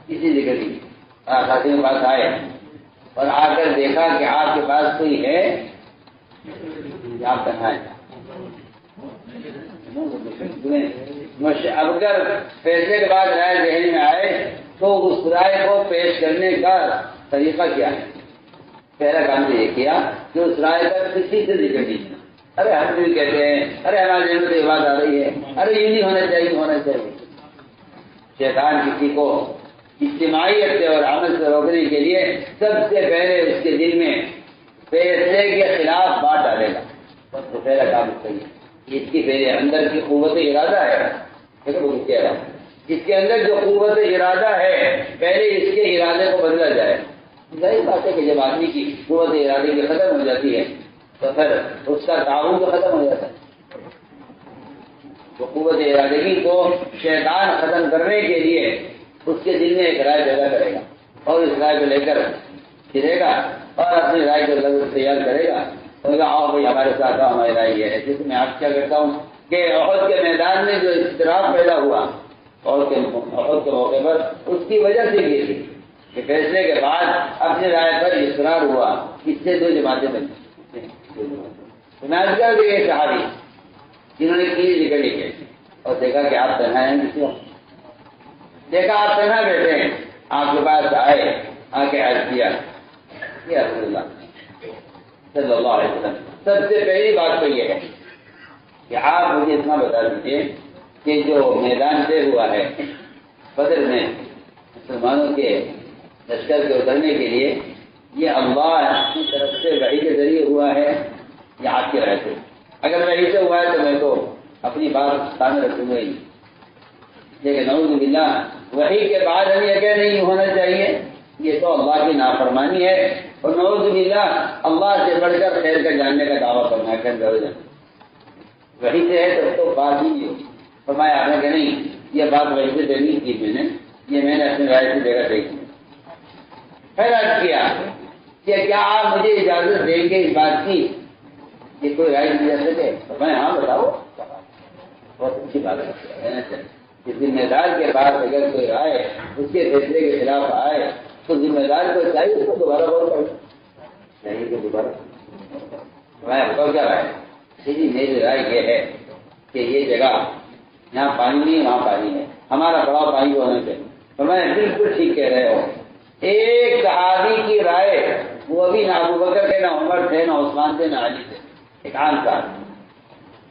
کسی ذکر نہیں. خاطر کے پاس آئے اور آ کر دیکھا کہ آپ کے پاس کوئی ہے، آپ تنہا ہے. اب اگر فیصلے کے بعد رائے ذہن میں آئے تو اس رائے کو پیش کرنے کا طریقہ کیا ہے؟ پہلا کام تو یہ کیا کہ اس رائے کا کسی سے ذکر نہیں. ارے ہم بھی کہتے ہیں، ارے ہمارے ذہن میں یہ بات آ رہی ہے، ارے یہ نہیں ہونا چاہیے، ہونا چاہیے. شیطان کسی کو اجتماعیت سے اور عمل سے روکنے کے لیے سب سے پہلے اس کے دل میں فیصلے کے خلاف بات ڈالے گا. تو پہلا کام چاہیے اس کی پہلے اندر کی قوت ارادہ ہے. اس کے اندر جو قوت ارادہ ہے پہلے اس کے ارادے کو بدلا جائے. ظاہر بات ہے کہ جب آدمی کی قوت ارادے کی ختم ہو جاتی ہے تو پھر اس کا تعاون تو ختم ہو جاتا ہے. تو قوت ارادگی کو شیطان ختم کرنے کے لیے اس کے دل میں ایک رائے پیدا کرے گا اور اس رائے کو لے کر پھرے گا اور اپنی رائے کو تیار کرے گا. آؤ بھائی ہمارے ساتھ آؤ، ہماری رائے یہ ہے. جیسے میں آپ کیا کرتا ہوں کہ احد کے میدان میں جو اضطراب پیدا ہوا احد کے موقع پر، اس کی وجہ سے یہ تھی کہ فیصلے کے بعد اپنی رائے پر اصرار ہوا. اس سے دو جماعتیں بنی. نازکہ بھی یہ صحابی جنہوں نے کی نکلی کے اور دیکھا کہ آپ تنہا ہیں، کسی وقت دیکھا آپ تنہا بیٹھے ہیں، آپ کے پاس آئے، آ کے عرض کیا یا رسول اللہ صلی اللہ علیہ وسلم. سب سے پہلی بات تو یہ ہے کہ آپ مجھے اتنا بتا دیجیے کہ جو میدان طے ہوا ہے بدر میں مسلمانوں کے لشکر کے اترنے کے لیے، یہ اللہ کی طرف سے وحی کے ذریعے ہوا ہے یا آپ کے رائے سے؟ اگر وحی سے ہوا ہے تو میں تو اپنی بات سامنے رکھوں گا ہی، لیکن نعوذ باللہ وحی کے بعد ہم یہ کہ نہیں ہونا چاہیے، یہ تو اللہ کی نافرمانی ہے. اور نعوذ باللہ اللہ سے بڑھ کر خیر کا جاننے کا دعویٰ کرنا ہے. وحی سے ہے تو بات ہی نہیں. فرمایا آپ نے کہ نہیں، یہ بات وحی سے نہیں کی میں نے، یہ میں نے اپنی رائے سے دیکھا دیکھی. پھر عرض کیا کہ کیا آپ مجھے اجازت دیں گے اس بات کی کہ کوئی رائے دی جا سکے؟ میں ہاں بتاؤ. بہت اچھی بات ہے. ذمہ دار کے پاس اگر کوئی رائے اس کے فیصلے کے خلاف آئے تو ذمہ دار کو چاہیے اس کو دوبارہ غور کرنا چاہیے کہ دوبارہ میں بتاؤ کیا رائے. جی میری رائے یہ ہے کہ یہ جگہ یہاں پانی نہیں ہے، وہاں پانی ہے، ہمارا بڑا پانی ہونا چاہیے. تو میں بالکل ٹھیک کہہ رہے ہو. ایک صحابی کی رائے، وہ بھی نہ ابو بکر تھے، نہ عمر تھے، نہ عثمان تھے، نہ علی تھے، ایک عام صاحب.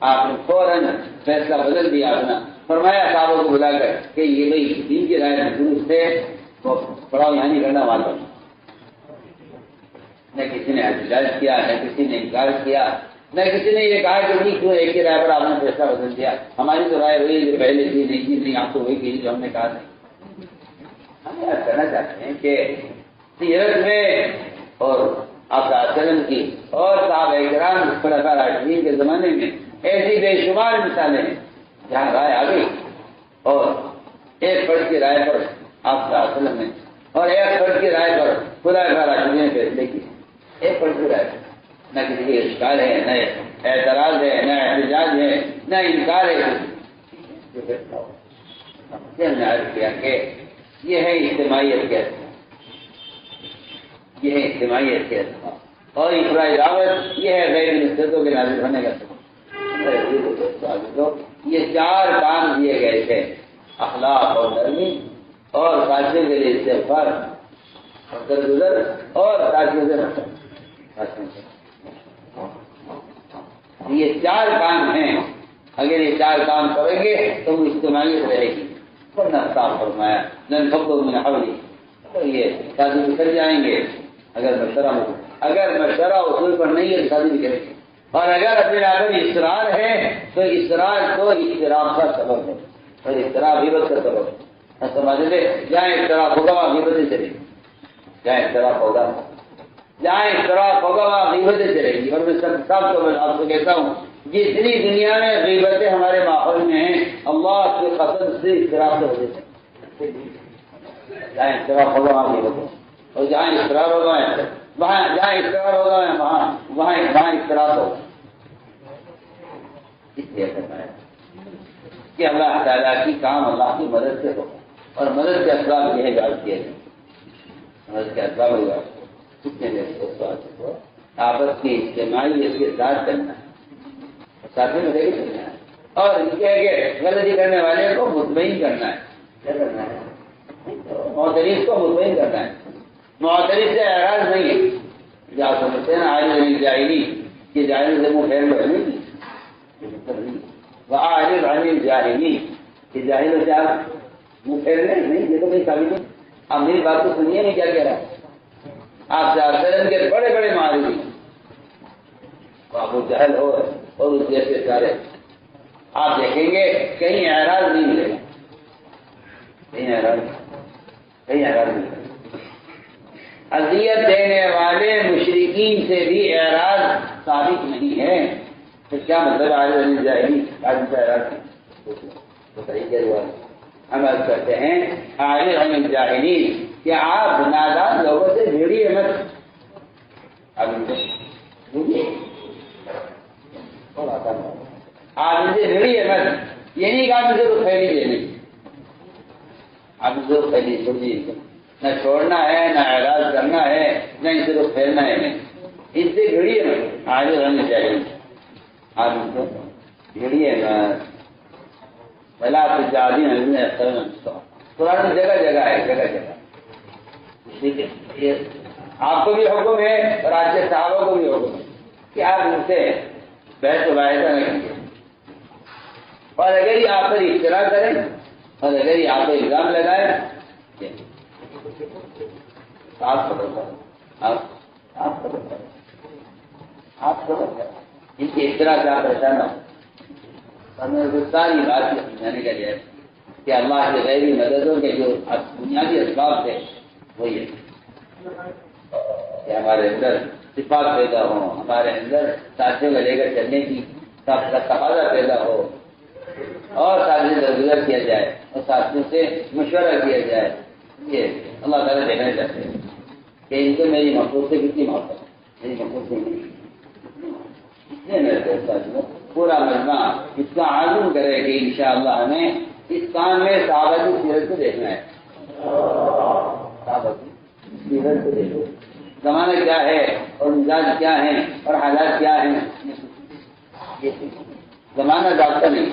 آپ نے فوراً فیصلہ بدل دیا اپنا. فرمایا صاحبوں کو بلا کر کہ یہ بھائی دین کی رائے درست ہے، تو پڑاؤ یہاں نہیں کرنا معلوم. نہ کسی نے احتجاج کیا، نہ کسی نے انکار کیا، نہ کسی نے یہ کہا کہ نہیں کیوں ایک ہی رائے پر آپ نے فیصلہ بدل دیا، ہماری تو رائے وہی جو پہلے تھی، نہیں کی نہیں، آپ تو وہی کی جو ہم نے کہا نہیں. ہم یہ کہنا چاہتے ہیں کہ سیرت میں اور آپ کا وسلم کی اور صحابہ کرام خلفاء راشدین کے زمانے میں ایسی بے شمار مثالیں ہیں جہاں رائے آ گئی اور ایک فرد کی رائے پر آپ کا وسلم نے اور ایک فرد کی رائے پر خلفاء راشدین نے فیصلے کی. ایک فرد کی رائے نہ کسی کی اشکال ہے، نہ اعتراض ہے، نہ احتجاج ہے، نہ انکار ہے. ہم نے عرض کیا کہ یہ ہے اجتماعیت کے اثر، یہ ہے اجتماعیت کے اثر، اور افرائی دعوت یہ ہے غیر نسبتوں کے نازل ہونے کا سبب. یہ چار کام دیے گئے تھے، اخلاق اور نرمی اور فاصلے کے لیے استغفار اور درگزر اور یہ چار کام ہیں. اگر یہ چار کام کریں گے تو وہ اجتماعیت رہے گی. ورنہ صاف فرمایا لن تفضل من حولی، تو یہ شادی بکھر جائیں گے اگر مشورہ اصول پر نہیں ہے شادی بکھرے گی. اور اگر اپنے آپ میں اصرار ہے تو اصرار تو اضطراب کا سبب ہے اور اضطراب غیبت کا سبب ہے. سمجھ لے جہاں اضطراب ہوگا وہاں غیبتیں چلے گی، جہاں اضطراب ہوگا وہاں غیبتیں چلے گی. اور میں سب کو آپ کو کہتا ہوں جتنی دنیا میں غیبتیں ہمارے ماحول میں ہیں اللہ کی قسم سے اضطراب سے وجہ سے. جہاں اضطراب ہوگا وہاں غیبتیں اور جہاں اضطراب ہوگا وہاں جہاں اختراع ہوگا وہاں اختراع ہوگا. اس لیے فرمایا کہ اللہ تعالیٰ کی کام اللہ کی مدد سے ہو اور مدد کے اسباب یہ ہے کیے جائیں. مدد کے اسباب ہوگا کتنے دیر آپس کی اجتماعیت کے ساتھ کرنا ہے، ساتھ میں رہ کے کرنا ہے. اور یہ ہے کہ غلطی کرنے والے کو مطمئن کرنا ہے. کیا کرنا ہے؟ معترض کو مطمئن کرنا ہے. معترض سے اعراض نہیں ہے. جو آپ سمجھتے ہیں نا عاجز جاہلی کہ جاہل سے منہ پھیر لو نہیں، وہ عاجز عن الجاہلی کہ جاہل سے آپ منہ پھیر لیں نہیں. یہ تو کوئی ثابت نہیں. آپ میری بات کو سنیے نہیں کیا کہہ رہا ہے. آپ جاہل کے بڑے بڑے معارض ابو جہل ہو اور اس جیسے سارے آپ دیکھیں گے کہیں اعراض نہیں ملے گا. کہیں اعراض نہیں. اذیت دینے والے مشرکین سے بھی اعراض ثابت نہیں ہے. تو کیا مطلب عاجز عن الجاہلی عاجز سے اعراض بتائیے کیا جواب. ہم عرض کرتے ہیں عاجز عن الجاہلی کہ آپ نادان لوگوں سے بھیڑیے مت. آپ ان سے بھیڑیے مت. یہ نہیں کہ آپ اسے تو پھیلی دینے. آپ اسے تو پھیلی چھوڑیے. نہ چھوڑنا ہے نہ اعراض کرنا ہے نہ اسے تو پھیلنا ہے. ان سے بھیڑیے مت. عاجز عن الجاہلی آپ ان کو بھیڑیے مت. بلا تجادل قرآن میں جگہ جگہ ہے. جگہ جگہ ٹھیک ہے. آپ کو بھی حکم ہے اور آج کے صحابہ کو بھی حکم ہے کہ آپ ان سے بحث و مباحثہ نہ کیجیے. اور اگر یہ آپ پر اختراع کریں اور اگر یہ آپ پر الزام لگائیں آپ خبر کریں. آپ خبر کریں. آپ خبر کریں. ان کی اختراع سے آپ پریشان نہ ہو. ساری بات یہ سمجھانے کا ہے کہ اللہ کے غیبی مددوں کے جو بنیادی اسباب تھے وہ یہ کہ ہمارے اندر صفات پیدا ہو، ہمارے اندر ساتھیوں کو لے کر چلنے کی تقاضا پیدا ہو اور ساتھی سے درگزر کیا جائے اور ساتھیوں سے مشورہ کیا جائے. یہ اللہ تعالیٰ دیکھنا چاہتے ہیں کہ ان کو میری مقصود سے کتنی محبت ہے. میری مقصود سے میرے ساتھیوں پورا مجمع اس کا عزم کرے کہ انشاءاللہ ہمیں اس کام میں صحابہ کی سیرت کو دیکھنا ہے. صحابہ کی سیرت کو دیکھو. زمانہ کیا ہے اور مزاج کیا ہیں اور حالات کیا ہیں. یہ زمانہ ضابطہ نہیں.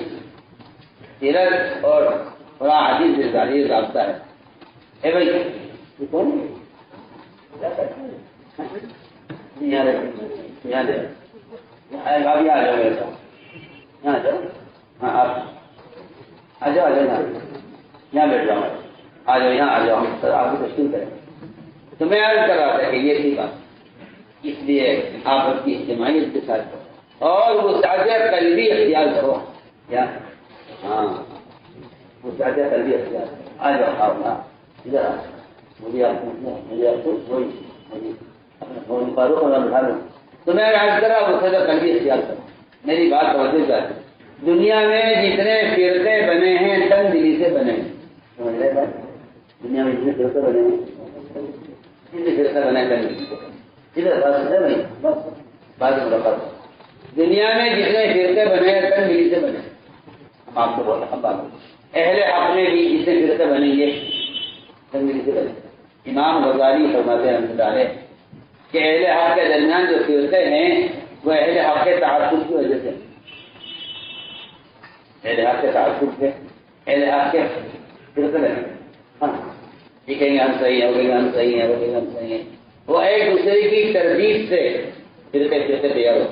سیرت اور تھوڑا حدیث سے ظاہری ضابطہ ہے. اے بھائی یہ کون یہاں دے ابھی آ جاؤ میرے ساتھ. یہاں جاؤ. ہاں آپ آ جاؤ. یہاں بیٹھ جاؤ. آ جاؤ یہاں آ جاؤ. سر آپ کی تشکیل کریں. تو میں عرض کر رہا تھا کہ یہ ٹھیک بات. اس لیے آپ اپنی اجتماعیت کے ساتھ کرو اور وہ ساتھ قلبی اختیار کرو. کیا ہاں وہ ساتھ قلبی اختیار کرو. آ جاؤ آپ ادھر آ. مجھے آپ کو وہی اپنا فون کرو اور اٹھا لو. تو میں عرض کر رہا وہ ساتھ قلبی اختیار کرو. میری بات توجہ کریں. دنیا میں جتنے فرقے بنے ہیں تنگ دلی سے بنے ہیں. سمجھ رہے ہیں؟ دنیا میں جتنے فرقے بنے ہیں دنیا میں جتنے فرقے بنے ہیں تن ملی سے بنے. ہم آپ کو بول رہے ہیں اہل حق میں بھی جتنے فرقے بنیں گے تن ملی سے بنے. امام غزالی فرماتے ہیں کہ اہل حق کے درمیان جو فرقے ہیں وہ اہل حق کے تعصب کی وجہ سے. اہل حق کے تعصب سے اہل حق کے فرقے بنے. یہ کہیں گے ہم صحیح ہیں, وہ کہیں گے ہم صحیح ہیں, وہ کہیں گے ہم صحیح ہیں. وہ ایک دوسرے کی ترتیب سے فرقے تیار ہو.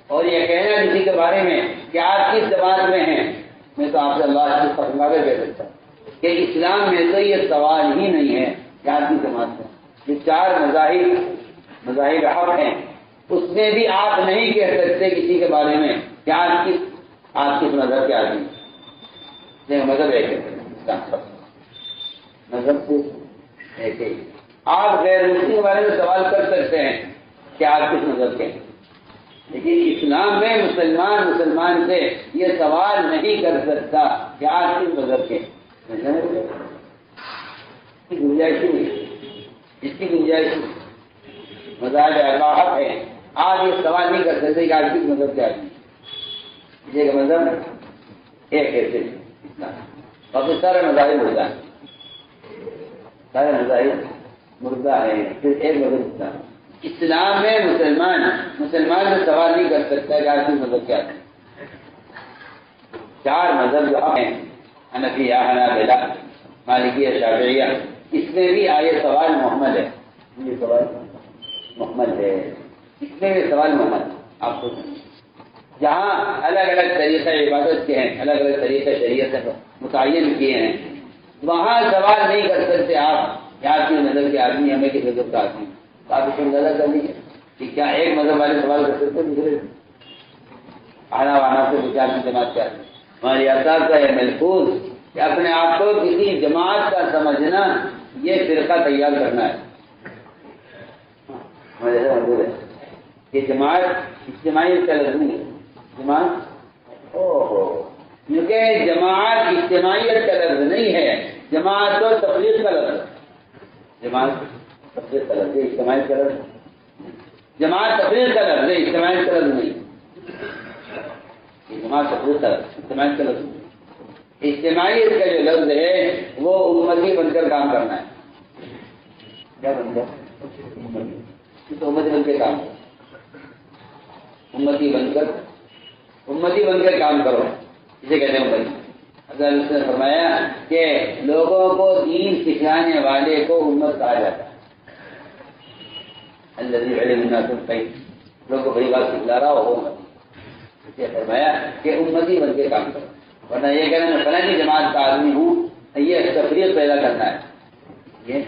اور یہ کہنا کسی کے بارے میں کہ آپ کس جماعت میں ہیں, میں تو آپ سے اللہ سے فرما کر کہہ سکتا ہوں کہ اسلام میں تو یہ سوال ہی نہیں ہے کہ آپ کی جماعت میں. یہ 4 مذاہب حق ہیں, اس میں بھی آپ نہیں کہہ سکتے کسی کے بارے میں کہ آپ کس مذہب کے آدمی ہیں. مذہب ایک مذہب سے ایک ہی. آپ غیر مسلم کے بارے میں سوال کر سکتے ہیں کہ آپ کس مذہب کے ہیں, لیکن اسلام میں مسلمان سے یہ سوال نہیں کر سکتا کہ آپ کس مذہب کے ہیں. گنجائش نہیں, اس کی گنجائش نہیں. مذاہب اربعہ حق ہیں. آپ یہ سوال نہیں کر سکتے کہ آپ کس مذہب کے آدمی. یہ مذہب ایک ہے صرف اسلام. باقی سارے مذاہب مردہ ہیں. سارے مذاہب مردہ ہیں. صرف ایک مذہب اسلام. اسلام میں مسلمان سے سوال نہیں کر سکتا کہ آپ کس مذہب کے آدمی. 4 مذہب جو ہیں حنفیہ، حنابلہ، مالکیہ، شافعیہ، اس میں بھی آئے سوال محمد ہے. یہ سوال محمد ہے. اس میں بھی سوال محمد. آپ کو جہاں الگ الگ طریقہ عبادت کے ہیں، الگ الگ طریقہ شریعت متعین کیے ہیں، وہاں سوال نہیں کر سکتے آپ کہ آپ کی مذہب کے آدمی ہمیں کس مذہب کا آدمی. آپ اس میں نظر کر لیجیے کہ کیا ایک مذہب والے سوال کر سکتے ہیں دوسرے آنا وانا سے بچار کی جماعت کے آدمی. ہماری آزاد کا یہ محفوظ کہ اپنے آپ کو کسی جماعت کا سمجھنا یہ فرقہ تیار کرنا ہے. کہ جماعت اجتماعیت کا لفظ نہیں ہے. جماعت کیونکہ جماعت اجتماعیت کا لفظ نہیں ہے. جماعت تو تفریق کا لفظ ہے. جماعت تفریق کا لفظ ہے، اجتماعیت کا لفظ. جماعت تفریق کا لفظ ہے، اجتماعیت کا لفظ نہیں. جماعت تفریق کا لفظ، اجتماعیت کا لفظ. اجتماعیت کا جو لفظ ہے وہ امتی بن کر کام کرنا ہے. کیا بن کر؟ امتی بن کے کام کرو. امتی بن کر کام کرو، اسے کہتے ہیں امتی. حضرت اس نے فرمایا کہ لوگوں کو دین سکھانے والے کو امت کہا جاتا ہے. الذی علم الناس الخیر، لوگوں کو بڑی بات سکھلا رہا ہو. اسے فرمایا کہ امتی بن کے کام کرو، ورنہ یہ کہنا میں فلاں جماعت کا آدمی ہوں، یہ تفریق پیدا کرنا ہے. یہ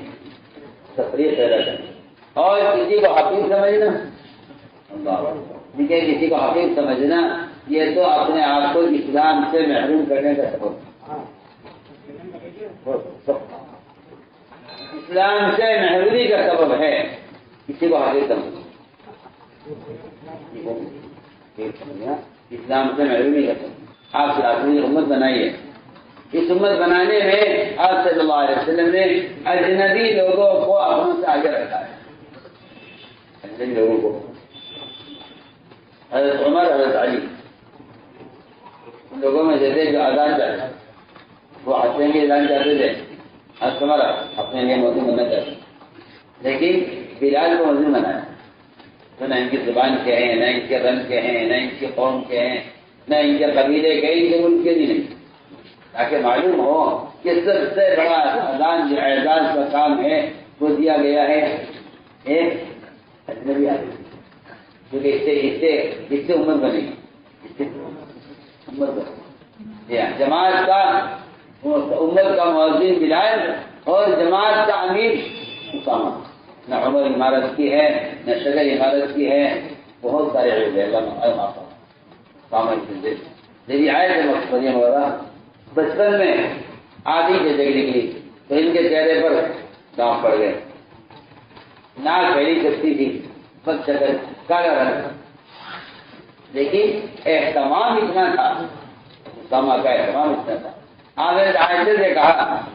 تفریق پیدا کرنا اور کسی کو حقیق سمجھنا، دیکھیں کسی کو حقیق سمجھنا یہ تو اپنے آپ کو اسلام سے محروم کرنے کا سبب. اسلام سے محرومی کا سبب ہے کسی کو حقیق سمجھنا. اسلام سے محرومی کا سبب. آپ سے اپنی امت بنائی ہے. اس امت بنانے میں آپ صلی اللہ علیہ وسلم نے اجنبی لوگوں کو اپنوں سے آگے رکھا ہے. اجنبی لوگوں کو حضرت عمر، حضرت علی ان لوگوں میں سے تھے جو آزان چاہتے، وہ حسین کے اذان چاہتے تھے. حضرت عمر اپنے لیے موضوع بننا چاہتے، لیکن بلال کو موضوع بنایا. تو نہ ان کی زبان کے ہیں، نہ ان کے رنگ کے ہیں، نہ ان کی قوم کے ہیں، نہ ان کے قبیلے کے، ان کے ملک کے بھی نہیں، تاکہ معلوم ہو کہ سب سے بڑا اذان جو اعزاز کا کام ہے وہ دیا گیا ہے ایک اجنبی آدمی. کیونکہ اس سے امت بنے گی. اس سے امت بنے. جماعت کا امت کا مؤذن بلال اور جماعت کا امیر اسامہ. نہ عمر عمارت کی ہے، نہ شجر عمارت کی ہے. بہت سارے جب آئے تھے مریم وغیرہ بچپن میں آدھی جیسے نکلی تو ان کے چہرے پر داغ پڑ گئے. ناک پھیلی چپتی تھی، بد شکل، کالا رنگ، لیکن اہتمام اتنا تھا. اسامہ کا اہتمام اتنا تھا. آپ نے عائشہ سے کہا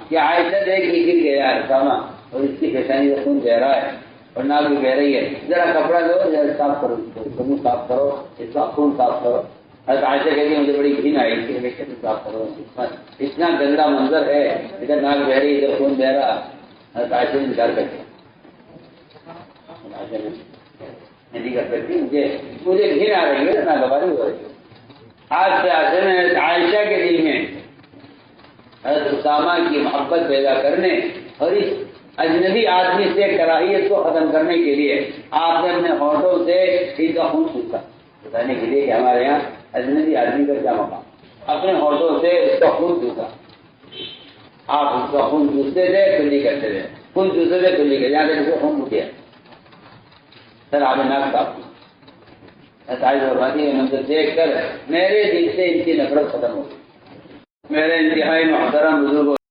کہ عائشہ دیکھ کے گر گیا اسامہ اور اس کی پیشانی سے خون بہ رہا ہے اور ناک بھی بہ رہی ہے، ذرا کپڑا لو، ذرا صاف کرو، منہ صاف کرو، اس کا خون صاف کرو. حضرت عائشہ کہتی ہے مجھے بڑی گھن آئی کہ میں کیسے صاف کروں، اتنا گندا منظر ہے، ادھر ناک بہ رہی، ادھر خون بہ رہا. حضرت عائشہ نے انکار کر دیا. نہیں کر سکتی، مجھے گھن آ رہی ہے، ناگواری ہو رہی ہے. آج سے عائشہ کے دل میں حضرت اسامہ کی محبت پیدا کرنے اور اس اجنبی آدمی سے کراہیت کو ختم کرنے کے لیے آپ نے اپنے ہونٹوں سے ان کا خون چوسا، بتانے کے لیے کہ ہمارے یہاں اجنبی آدمی کا کیا مقام. اپنے ہونٹوں سے اس کا خون چوسا. آپ اس کا خون چوستے تھے، کلی کرتے تھے، خون چوستے تھے، کلی کرتے، یہاں تک خون اٹھیا. سر آپ نے ناک صاف کی. منظر دیکھ کر میرے دل سے ان کی نفرت ختم ہو گئی. میرے انتہائی محترم بزرگوں